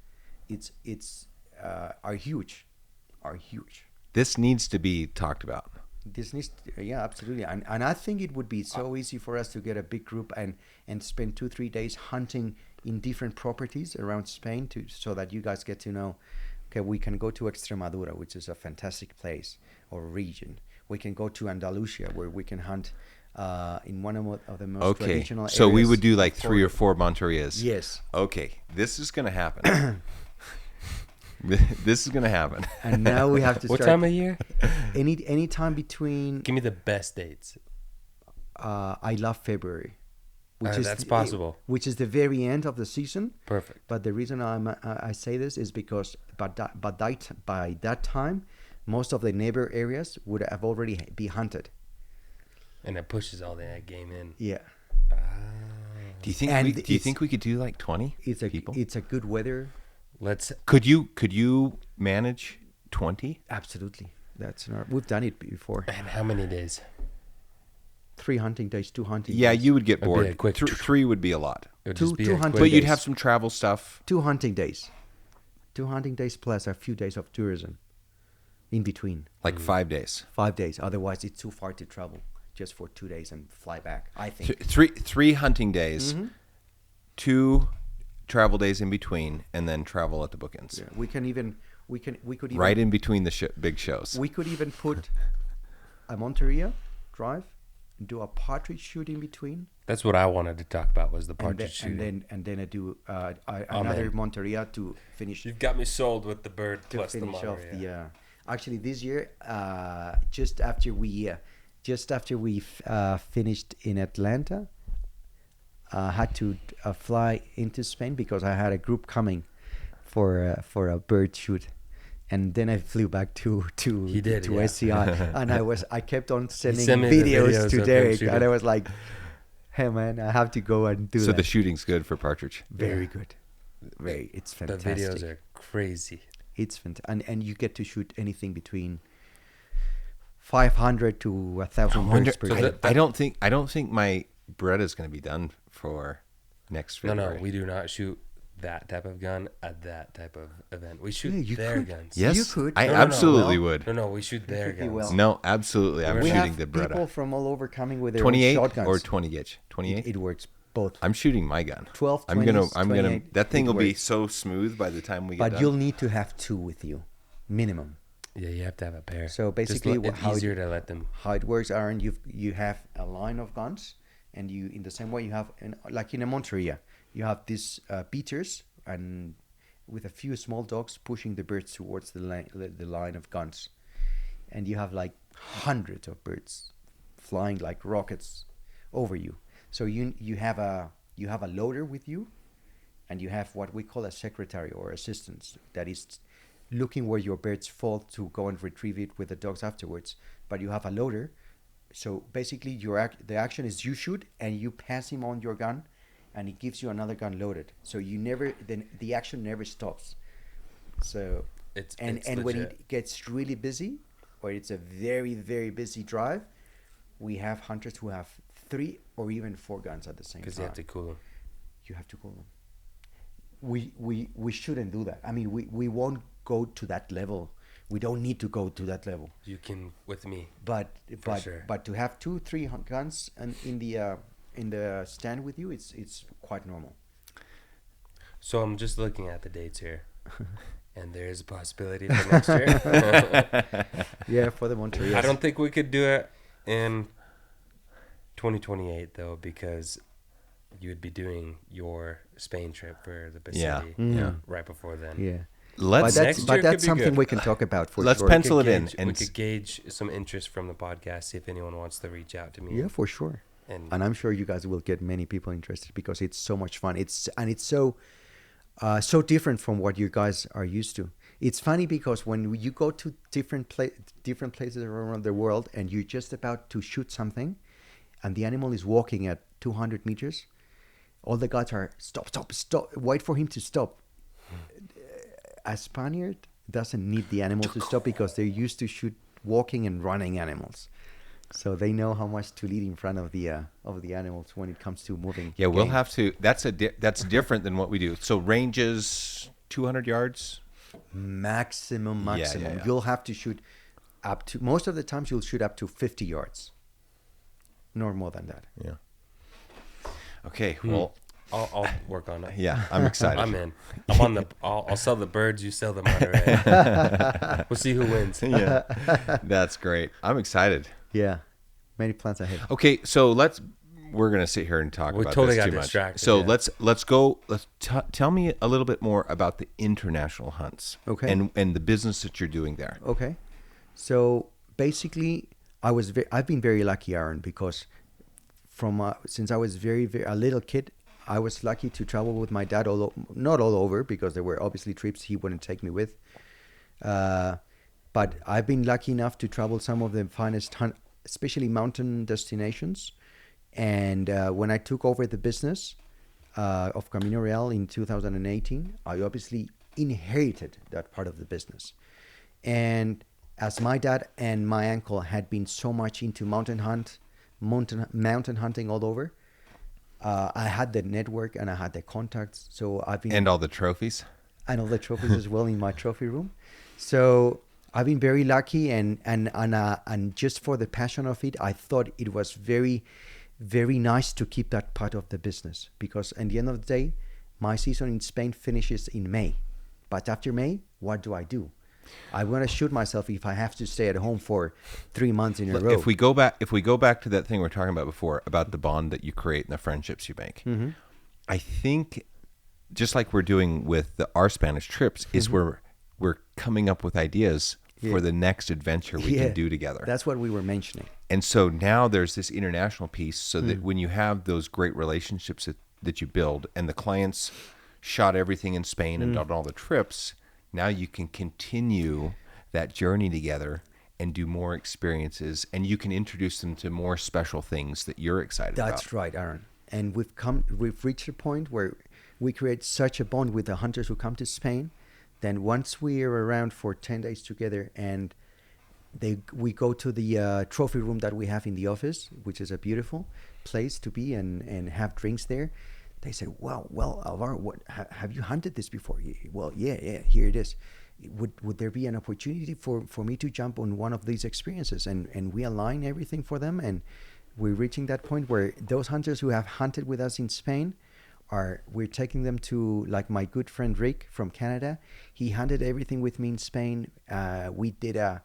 are huge. This needs to be talked about. This needs, yeah, absolutely, and I think it would be so easy for us to get a big group and spend 2-3 days hunting in different properties around Spain so that you guys get to know. Okay, we can go to Extremadura, which is a fantastic place or region. We can go to Andalusia, where we can hunt in one of the most traditional areas. So we would do like 3 or 4 Monterias. Yes. Okay, this is going to happen. This is going to happen. And now we have to What start. time of year? Any time between. Give me the best dates. I love February, That's possible. Which is the very end of the season. Perfect. But the reason I say this is because by that time, most of the neighbor areas would have already be hunted. And it pushes all that game in. Yeah, Do you think we could do like 20 people? it's a good weather. Could you manage 20? Absolutely, we've done it before. And how many days? 3 hunting days, 2 hunting. Yeah, days. you would get It'd be a bored. quick- 3 would be a lot. It would Two- just be two a hunting quick But you'd days. have some travel stuff. 2 hunting days. 2 hunting days plus a few days of tourism in between. Like 5 days. 5 days. Otherwise, it's too far to travel just for 2 days and fly back, I think. Three hunting days, 2 travel days in between, and then travel at the bookends. Yeah, we could even Right in between the big shows. we could even put a Monteria drive and do a partridge shoot in between, That's what I wanted to talk about was the and partridge shooting. then I do another Monteria to finish. You've got me sold with the bird To plus the finish off Monterey. actually this year, just after we finished in Atlanta, I had to fly into Spain because I had a group coming for a bird shoot, and then I flew back to He did, yeah. SCI, and I kept on sending sent me the videos videos to of him Derek, shooting. and I was like, hey man, I have to go and do So that. the shooting's good for partridge. Very good, it's The fantastic. videos are crazy. It's fantastic, and you get to shoot anything between 500 to 1,000 birds per day. I don't think my Beretta's going to be done for next February. No, we do not shoot that type of gun at that type of event. We shoot Yeah, you their could. guns. Yes, You could. I No, absolutely well, would. No, we shoot their Perfectly guns. well. No, absolutely. I'm We shooting have the people Beretta. from all over coming with their 28 own shotguns. or 20 gauge? 28? It works both. I'm shooting my gun. 12, I'm gonna 28, that thing it will be works. so smooth by the time we get But done. you'll need to have 2 with you, minimum. Yeah, you have to have a pair. So basically, it's easier to let them. how it works, Aaron, you have a line of guns, and you in the same way you have like in a Monteria, you have these beaters and with a few small dogs pushing the birds towards the line of guns, and you have like hundreds of birds flying like rockets over you. So you have a loader with you, and you have what we call a secretary or assistant that is looking where your birds fall to go and retrieve it with the dogs afterwards. But you have a loader, so basically the action is you shoot and you pass him on your gun, and he gives you another gun loaded. So the action never stops. So It's and when it gets really busy, or it's a very very busy drive, we have hunters who have 3 or even 4 guns at the same time. Because you have to cool them. You have to cool them. We shouldn't do that. I mean, we won't go to that level. We don't need to go to that level. You can with me. But sure. but to have 2-3 guns and in the stand with you, it's quite normal. So I'm just looking at the dates here, and there is a possibility for next year. Yeah, for the Monterey. I don't think we could do it in 2028 though, because you would be doing your Spain trip for the Pacific Yeah. right before then. Yeah. Let's next year could That's be something good. we can talk about for Let's sure. pencil it in. We And could gauge some interest from the podcast, see if anyone wants to reach out to me. Yeah, for sure. And And I'm sure you guys will get many people interested because it's so much fun. It's so different from what you guys are used to. It's funny because when you go to different places around the world and you're just about to shoot something, and the animal is walking at 200 meters, all the guys are stop, wait for him to stop. A Spaniard doesn't need the animal to stop because they're used to shoot walking and running animals. So they know how much to lead in front of the animals when it comes to moving. yeah, we'll game. have to. That's different than what we do. So ranges 200 yards. maximum. Yeah. You'll have to shoot up to, most of the times you'll shoot up to 50 yards, nor more than that. Yeah. Okay. Well, I'll work on it. yeah, I'm excited. I'm in. I'm on the. I'll sell the birds. You sell the Monterey. We'll see who wins. Yeah, that's great. I'm excited. Yeah, many plans ahead. Okay, so we're gonna sit here and talk We about totally this got too much. distracted, So yeah. let's go. Tell me a little bit more about the international hunts. Okay. And the business that you're doing there. Okay, so basically, I've been very lucky, Aaron, because from since I was very a little kid, I was lucky to travel with my dad not all over, because there were obviously trips he wouldn't take me with. But I've been lucky enough to travel some of the finest especially mountain destinations. And when I took over the business of Camino Real in 2018, I obviously inherited that part of the business. And as my dad and my uncle had been so much into mountain hunting all over, I had the network and I had the contacts. So I've been, And all the trophies. and all the trophies as well in my trophy room. So I've been very lucky, and just for the passion of it, I thought it was very, very nice to keep that part of the business, because at the end of the day, my season in Spain finishes in May. But after May, what do? I want to shoot myself if I have to stay at home for 3 months in a row. If we go back to that thing we were talking about before, about the bond that you create and the friendships you make, Mm-hmm. I think just like we're doing with our Spanish trips, is we're coming up with ideas for the next adventure we can do together. That's what we were mentioning. And so now there's this international piece, so that when you have those great relationships that you build, and the clients shot everything in Spain and done all the trips, now you can continue that journey together and do more experiences, and you can introduce them to more special things that you're excited about. That's right, Aaron. And we've reached a point where we create such a bond with the hunters who come to Spain. Then once we are around for 10 days together, and we go to the trophy room that we have in the office, which is a beautiful place to be and have drinks there. They said, well, Alvaro, have you hunted this before? Well, yeah, here it is. Would there be an opportunity for me to jump on one of these experiences? And we align everything for them, and we're reaching that point where those hunters who have hunted with us in Spain we're taking them to, like my good friend Rick from Canada. He hunted everything with me in Spain. We did a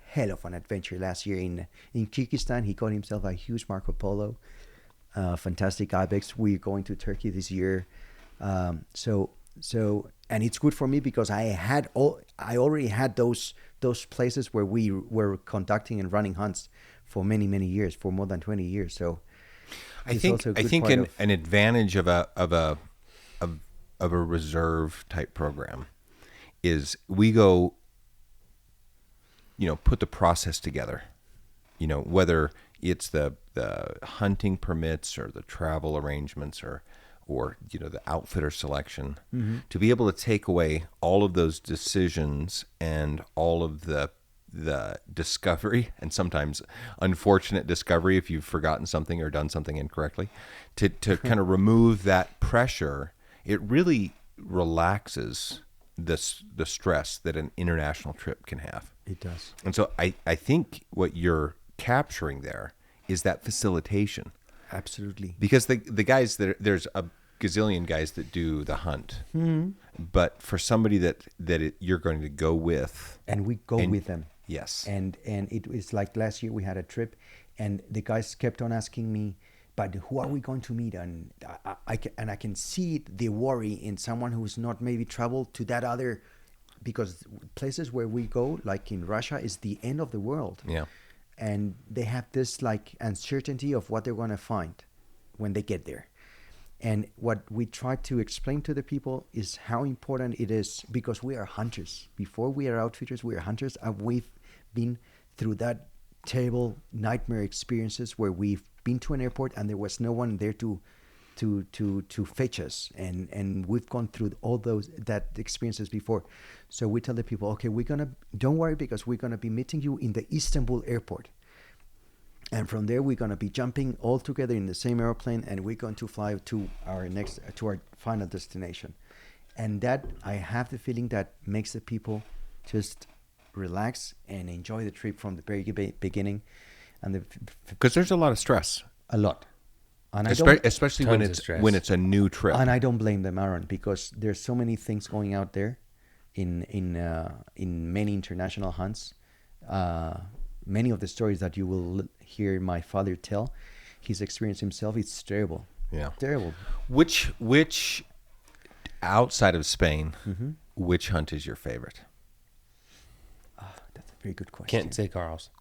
hell of an adventure last year in Kyrgyzstan. He got himself a huge Marco Polo, fantastic ibex. We're going to Turkey this year. So and it's good for me because I already had those places where we were conducting and running hunts for many years, for more than 20 years. So I think an advantage of a reserve type program is we go, put the process together, whether it's the hunting permits or the travel arrangements or the outfitter selection, to be able to take away all of those decisions and all of the discovery, and sometimes unfortunate discovery if you've forgotten something or done something incorrectly, to kind of remove that pressure. It really relaxes the stress that an international trip can have. It does. And so I think what you're capturing there is that facilitation. Absolutely. Because the guys there's a gazillion guys that do the hunt, but for somebody you're going to go with, and we go with them. Yes. And it was like last year we had a trip, and the guys kept on asking me, but who are we going to meet? And I can see the worry in someone who's not maybe traveled to that other, because places where we go, like in Russia, is the end of the world. Yeah. And they have this like uncertainty of what they're going to find when they get there. And what we try to explain to the people is how important it is, because we are hunters. Before we are outfitters, we are hunters, and we've been through that terrible nightmare experiences where we've been to an airport and there was no one there to fetch us, and we've gone through all that experiences before. So we tell the people, okay, don't worry, because we're gonna be meeting you in the Istanbul airport. And from there, we're going to be jumping all together in the same airplane, and we're going to fly to our final destination. And that, I have the feeling, that makes the people just relax and enjoy the trip from the very beginning. And because there's a lot of stress. A lot. And especially when it's a new trip. And I don't blame them, Aaron, because there's so many things going out there in many international hunts. Many of the stories that you will hear my father tell, his experience himself, it's terrible. Yeah. Terrible. Which outside of Spain, which hunt is your favorite? That's a very good question. Can't say Carl's.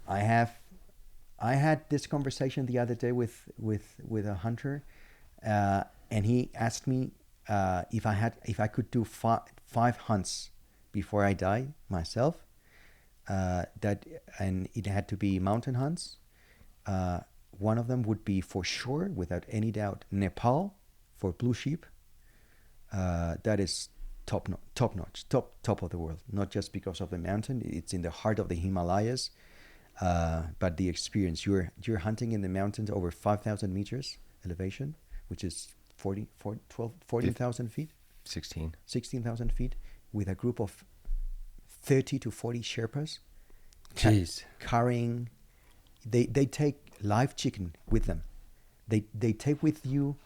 I had this conversation the other day with a hunter, and he asked me if I could do five hunts before I die myself. And it had to be mountain hunts. One of them would be, for sure, without any doubt, Nepal for blue sheep. That is top notch, top of the world. Not just because of the mountain; it's in the heart of the Himalayas. But the experience, you're hunting in the mountains over 5,000 meters elevation, which is 14,000 feet. 16,000 feet, with a group of 30 to 40 Sherpas. Jeez. Carrying, they take live chicken with them. They take with you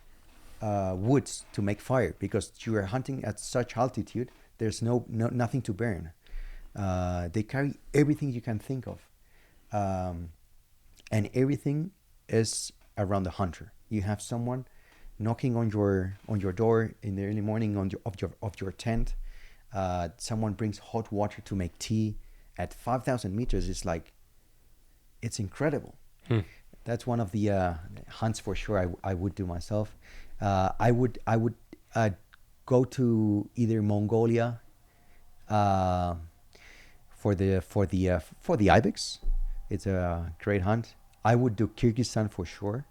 woods to make fire, because you are hunting at such altitude. There's nothing to burn. They carry everything you can think of, and everything is around the hunter. You have someone knocking on your door in the early morning of your tent. Someone brings hot water to make tea. At 5,000 meters, it's incredible. That's one of the hunts for sure I would do myself. I would go to either Mongolia for the ibex. It's a great hunt. I would do Kyrgyzstan for sure,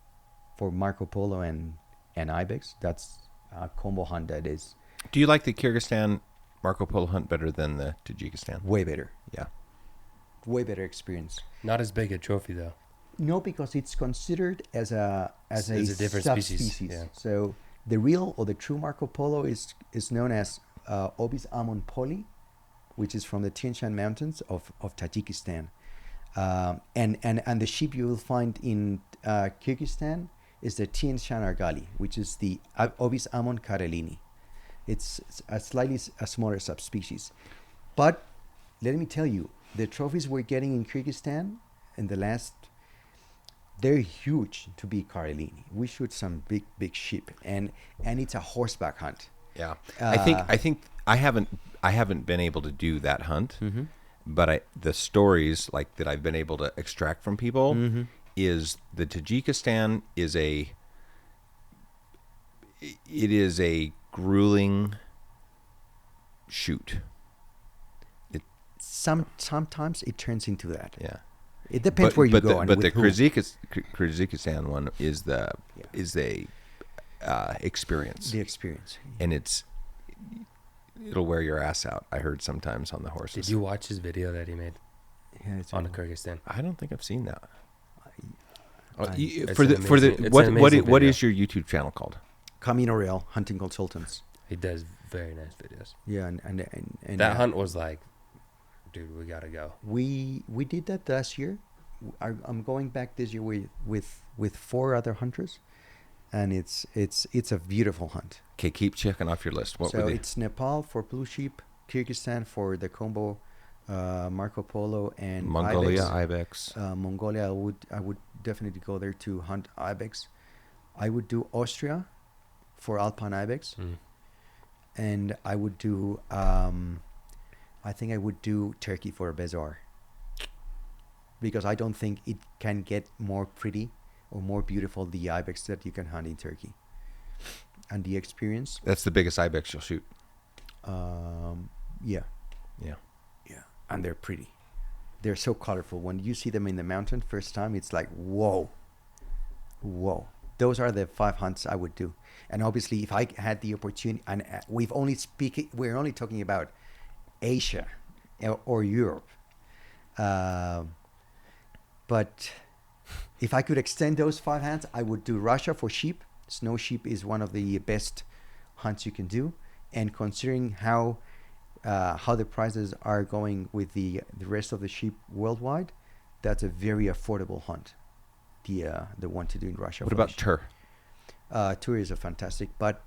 for Marco Polo and ibex. That's a combo hunt that is. Do you like the Kyrgyzstan Marco Polo hunt better than the Tajikistan? Way better. Yeah. Way better experience. Not as big a trophy though. No, because it's considered as a different species. Yeah. So the real or the true Marco Polo is known as Obis Amon Poli, which is from the Tian Shan Mountains of Tajikistan. And the sheep you will find in Kyrgyzstan is the Tien Shanargali, which is the Ovis Ammon Karelini. It's a slightly a smaller subspecies. But let me tell you, the trophies we're getting in Kyrgyzstan in the last, they're huge to be Karelini. We shoot some big sheep, and it's a horseback hunt. Yeah, I think I haven't been able to do that hunt, but the stories like that I've been able to extract from people is the Tajikistan is a grueling shoot. Sometimes it turns into that. Yeah, it depends where you go. But the Kyrgyzstan one is a experience. The experience, and it'll wear your ass out. I heard sometimes on the horses. Did you watch his video that he made on the Kyrgyzstan? I don't think I've seen that. What is your YouTube channel called? Camino Real Hunting Consultants. He does very nice videos. Yeah, and that hunt was like, dude, we gotta go. We did that last year. I'm going back this year with 4 other hunters, and it's a beautiful hunt. Okay, keep checking off your list. So it's Nepal for blue sheep, Kyrgyzstan for the combo, Marco Polo, and Mongolia ibex. Mongolia, I would definitely go there to hunt ibex. I would do Austria for alpine ibex, and I would do. I think I would do Turkey for a bezoar, because I don't think it can get more pretty or more beautiful the ibex that you can hunt in Turkey. And the experience. That's the biggest ibex you'll shoot. Yeah. And they're pretty. They're so colorful. When you see them in the mountain first time, it's like, whoa. Those are the 5 hunts I would do. And obviously, if I had the opportunity, and we're only talking about Asia or Europe. But if I could extend those 5 hunts, I would do Russia for sheep. Snow sheep is one of the best hunts you can do, and considering how the prices are going with the rest of the sheep worldwide, that's a very affordable hunt. The one to do in Russia. What about Tur? Tur is a fantastic, but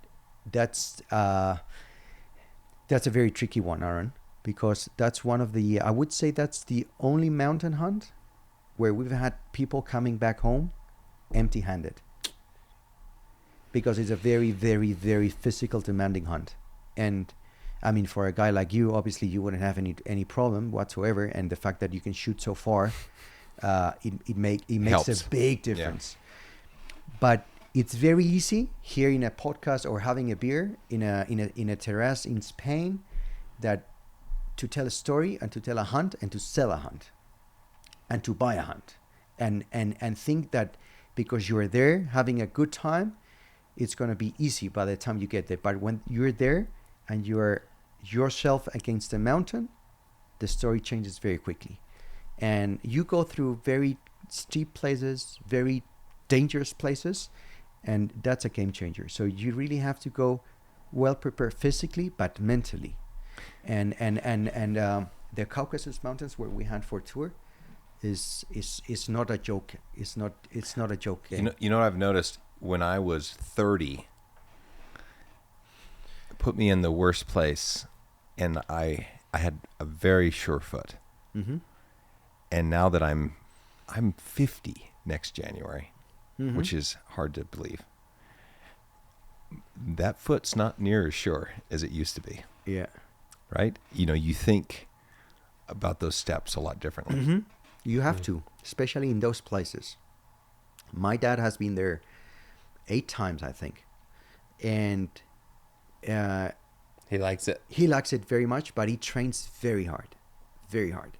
that's a very tricky one, Aaron, because that's one of the. I would say that's the only mountain hunt where we've had people coming back home empty-handed. Because it's a very, very, very physical, demanding hunt. And, I mean, for a guy like you, obviously you wouldn't have any problem whatsoever. And the fact that you can shoot so far, it makes helps. A big difference. Yeah. But it's very easy here in a podcast or having a beer in a terrace in Spain, that to tell a story and to tell a hunt and to sell a hunt and to buy a hunt and think that because you're there having a good time, it's going to be easy by the time you get there. But when you're there and you're yourself against the mountain, the story changes very quickly. And you go through very steep places, very dangerous places, and that's a game changer. So you really have to go well prepared physically, but mentally. And the Caucasus Mountains, where we hunt for Tur, is not a joke. It's not a joke game. You know what I've noticed? When I was 30, put me in the worst place, and I had a very sure foot. Mm-hmm. And now that I'm 50 next January, which is hard to believe, that foot's not near as sure as it used to be. Yeah. Right? You think about those steps a lot differently. Mm-hmm. You have to, especially in those places. My dad has been there 8 times, I think, and he likes it. He likes it very much, but he trains very hard,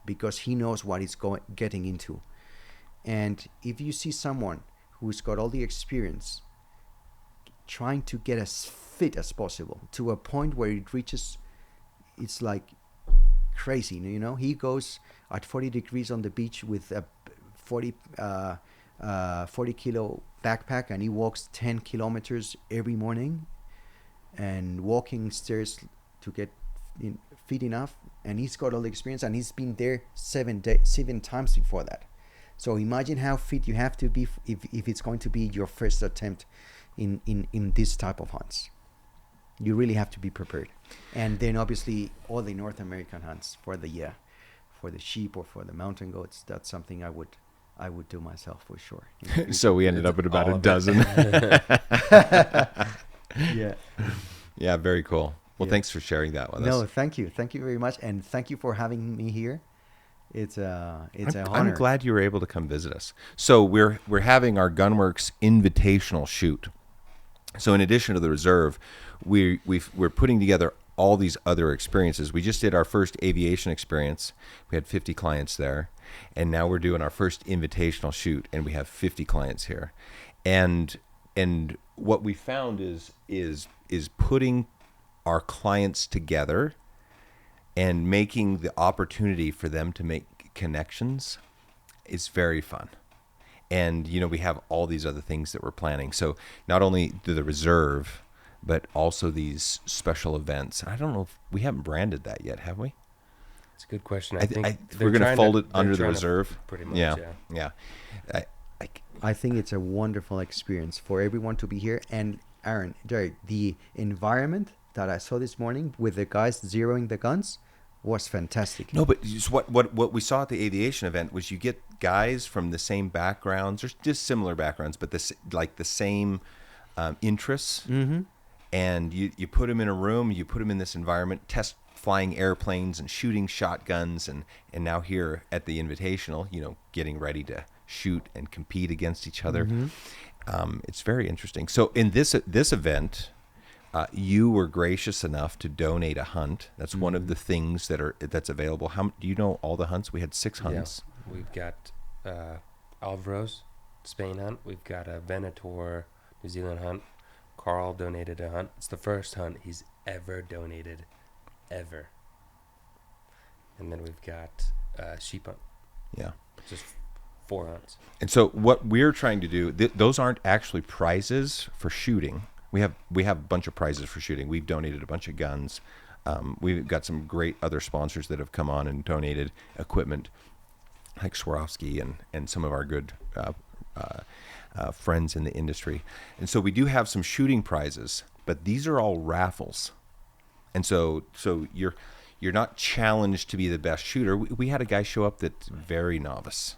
because he knows what he's getting into. And if you see someone who's got all the experience, trying to get as fit as possible to a point where it reaches, it's like crazy. He goes at 40 degrees on the beach with a 40 kilo backpack, and he walks 10 kilometers every morning, and walking stairs to get fit enough, and he's got all the experience, and he's been there 7 times before that. So imagine how fit you have to be if it's going to be your first attempt in this type of hunts. You really have to be prepared. And then obviously all the North American hunts for the sheep or for the mountain goats, that's something I would do myself for sure. So we ended up at about a dozen. Yeah. Yeah, very cool. Well, Yeah. thanks for sharing that with us. No, thank you very much, and thank you for having me here. It's an honor. I'm glad you were able to come visit us. So we're having our Gunworks Invitational shoot. So in addition to the reserve, we're putting together all these other experiences. We just did our first aviation experience. We had 50 clients there, and now we're doing our first invitational shoot, and we have 50 clients here. And what we found is putting our clients together and making the opportunity for them to make connections is very fun. And, we have all these other things that we're planning. So not only the reserve, but also these special events. I don't know if we haven't branded that yet, have we? It's a good question. I think we're going to fold it under the trying to- reserve. Pretty much, Yeah. I think it's a wonderful experience for everyone to be here. And Aaron, Derek, the environment that I saw this morning with the guys zeroing the guns was fantastic. No, but just what we saw at the aviation event was you get guys from the same backgrounds, or just similar backgrounds, but the same interests. Mm-hmm. And you put them in a room, you put them in this environment, test flying airplanes and shooting shotguns, and now here at the Invitational, getting ready to shoot and compete against each other. Mm-hmm. It's very interesting. So in this event, you were gracious enough to donate a hunt. That's one of the things that's available. How do you know all the hunts? We had 6 hunts. Yeah. We've got Alvaro's Spain hunt. We've got a Venator New Zealand hunt. Carl donated a hunt. It's the first hunt he's ever donated, ever. And then we've got sheep hunt. Yeah. Just 4 hunts. And so what we're trying to do, those aren't actually prizes for shooting. We have a bunch of prizes for shooting. We've donated a bunch of guns. We've got some great other sponsors that have come on and donated equipment, like Swarovski and some of our good friends in the industry. And so we do have some shooting prizes, but these are all raffles. And so you're not challenged to be the best shooter. We had a guy show up that's very novice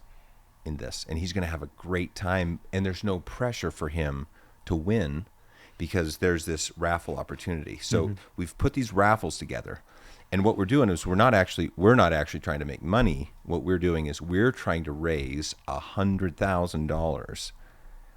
in this, and he's going to have a great time, and there's no pressure for him to win because there's this raffle opportunity. So we've put these raffles together, and what we're doing is we're not actually trying to make money. What we're doing is we're trying to raise $100,000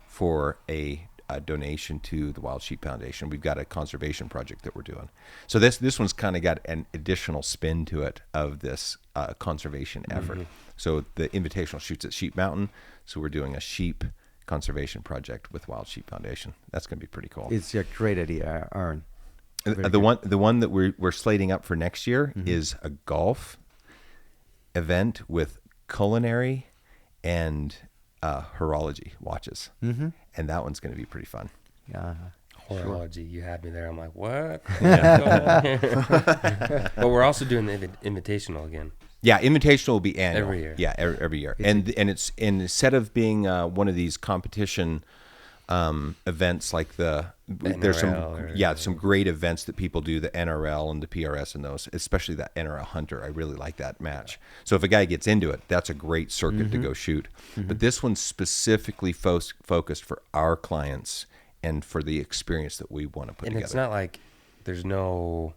for a donation to the Wild Sheep Foundation. We've got a conservation project that we're doing. So this one's kind of got an additional spin to it of this conservation effort. So the Invitational shoots at Sheep Mountain. So we're doing a sheep conservation project with Wild Sheep Foundation. That's going to be pretty cool. It's a great idea, Aaron. The one that we're slating up for next year is a golf event with culinary and horology watches, and that one's going to be pretty fun. Yeah. Horology, you had me there. I'm like, what? But we're also doing the Invitational again. Yeah, Invitational will be annual. Every year. Yeah, every year. And instead of being one of these competition events like there's some great events that people do, the NRL and the PRS and those, especially that NRL Hunter. I really like that match. So if a guy gets into it, that's a great circuit to go shoot. But this one's specifically focused for our clients and for the experience that we want to put together. And it's not like there's no,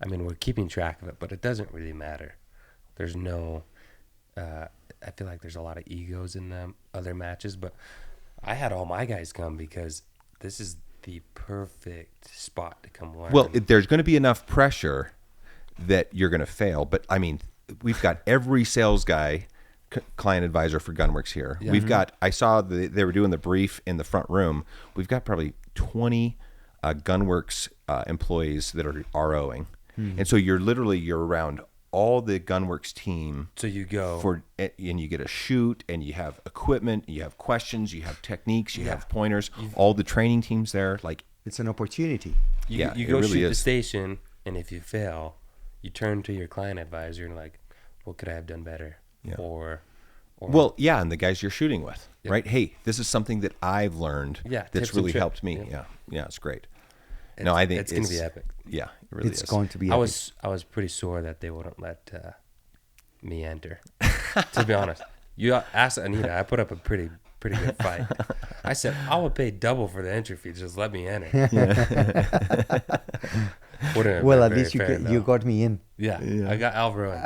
we're keeping track of it, but it doesn't really matter. There's no, I feel like there's a lot of egos in the other matches, but I had all my guys come because this is the perfect spot to come learn. Well, there's going to be enough pressure that you're going to fail. But, we've got every sales guy, client advisor for Gunworks here. Yeah. We've got, I saw they were doing the brief in the front room. We've got probably 20 Gunworks employees that are ROing. And so you're around all the Gunworks team. So you go and you get a shoot, and you have equipment, you have questions, you have techniques, you have pointers. All the training teams there, like it's an opportunity. You go really shoot the station, And if you fail, you turn to your client advisor and like, what could I have done better? Yeah. Or Well, yeah, and the guys you're shooting with, Yep. right? Hey, this is something that I've learned Yeah, tips that's and really tricks. helped me. Yeah. Yeah, it's great. it's, I think it's going to be epic. Yeah, it really It's is. going to be. I epic. was pretty sore that they wouldn't let me enter. To be honest, you asked Anita. I put up a pretty good fight. I said I would pay double for the entry fee. Just let me enter. Wouldn't have Well, been at very least you fair, you though. got me in. Yeah, Yeah. I got Alvaro in.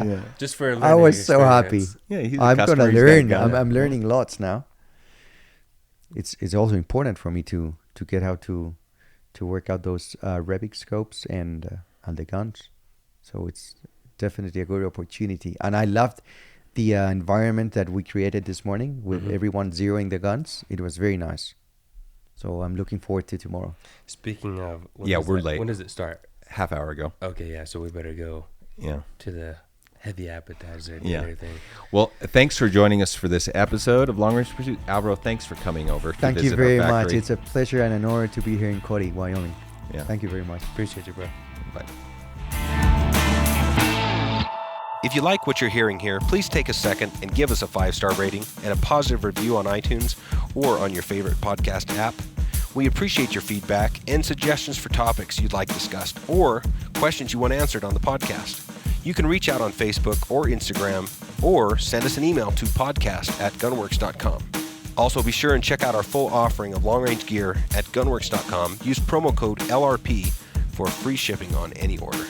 Yeah. Just for a I learning was so happy. experience. Yeah, he's a I'm customer, gonna he's got a learn. gun. I'm learning lots now. It's also important for me to get how to work out those Rebic scopes and the guns. So it's definitely a good opportunity. And I loved the environment that we created this morning with everyone zeroing the guns. It was very nice. So I'm looking forward to tomorrow. Speaking of, We're late. When does it start? Half hour ago. Okay, yeah. So we better go Yeah. to the heavy appetizer Yeah. dinner thing. Well, thanks for joining us for this episode of Long Range Pursuit. Alvaro, thanks for coming over. to Thank you visit our very much. factory. It's a pleasure and an honor to be here in Cody, Wyoming. Yeah. Thank you very much. Appreciate you, bro. Bye. If you like what you're hearing here, please take a second and give us a 5-star rating and a positive review on iTunes or on your favorite podcast app. We appreciate your feedback and suggestions for topics you'd like discussed or questions you want answered on the podcast. You can reach out on Facebook or Instagram or send us an email to podcast@gunworks.com. Also, be sure and check out our full offering of long-range gear at gunworks.com. Use promo code LRP for free shipping on any order.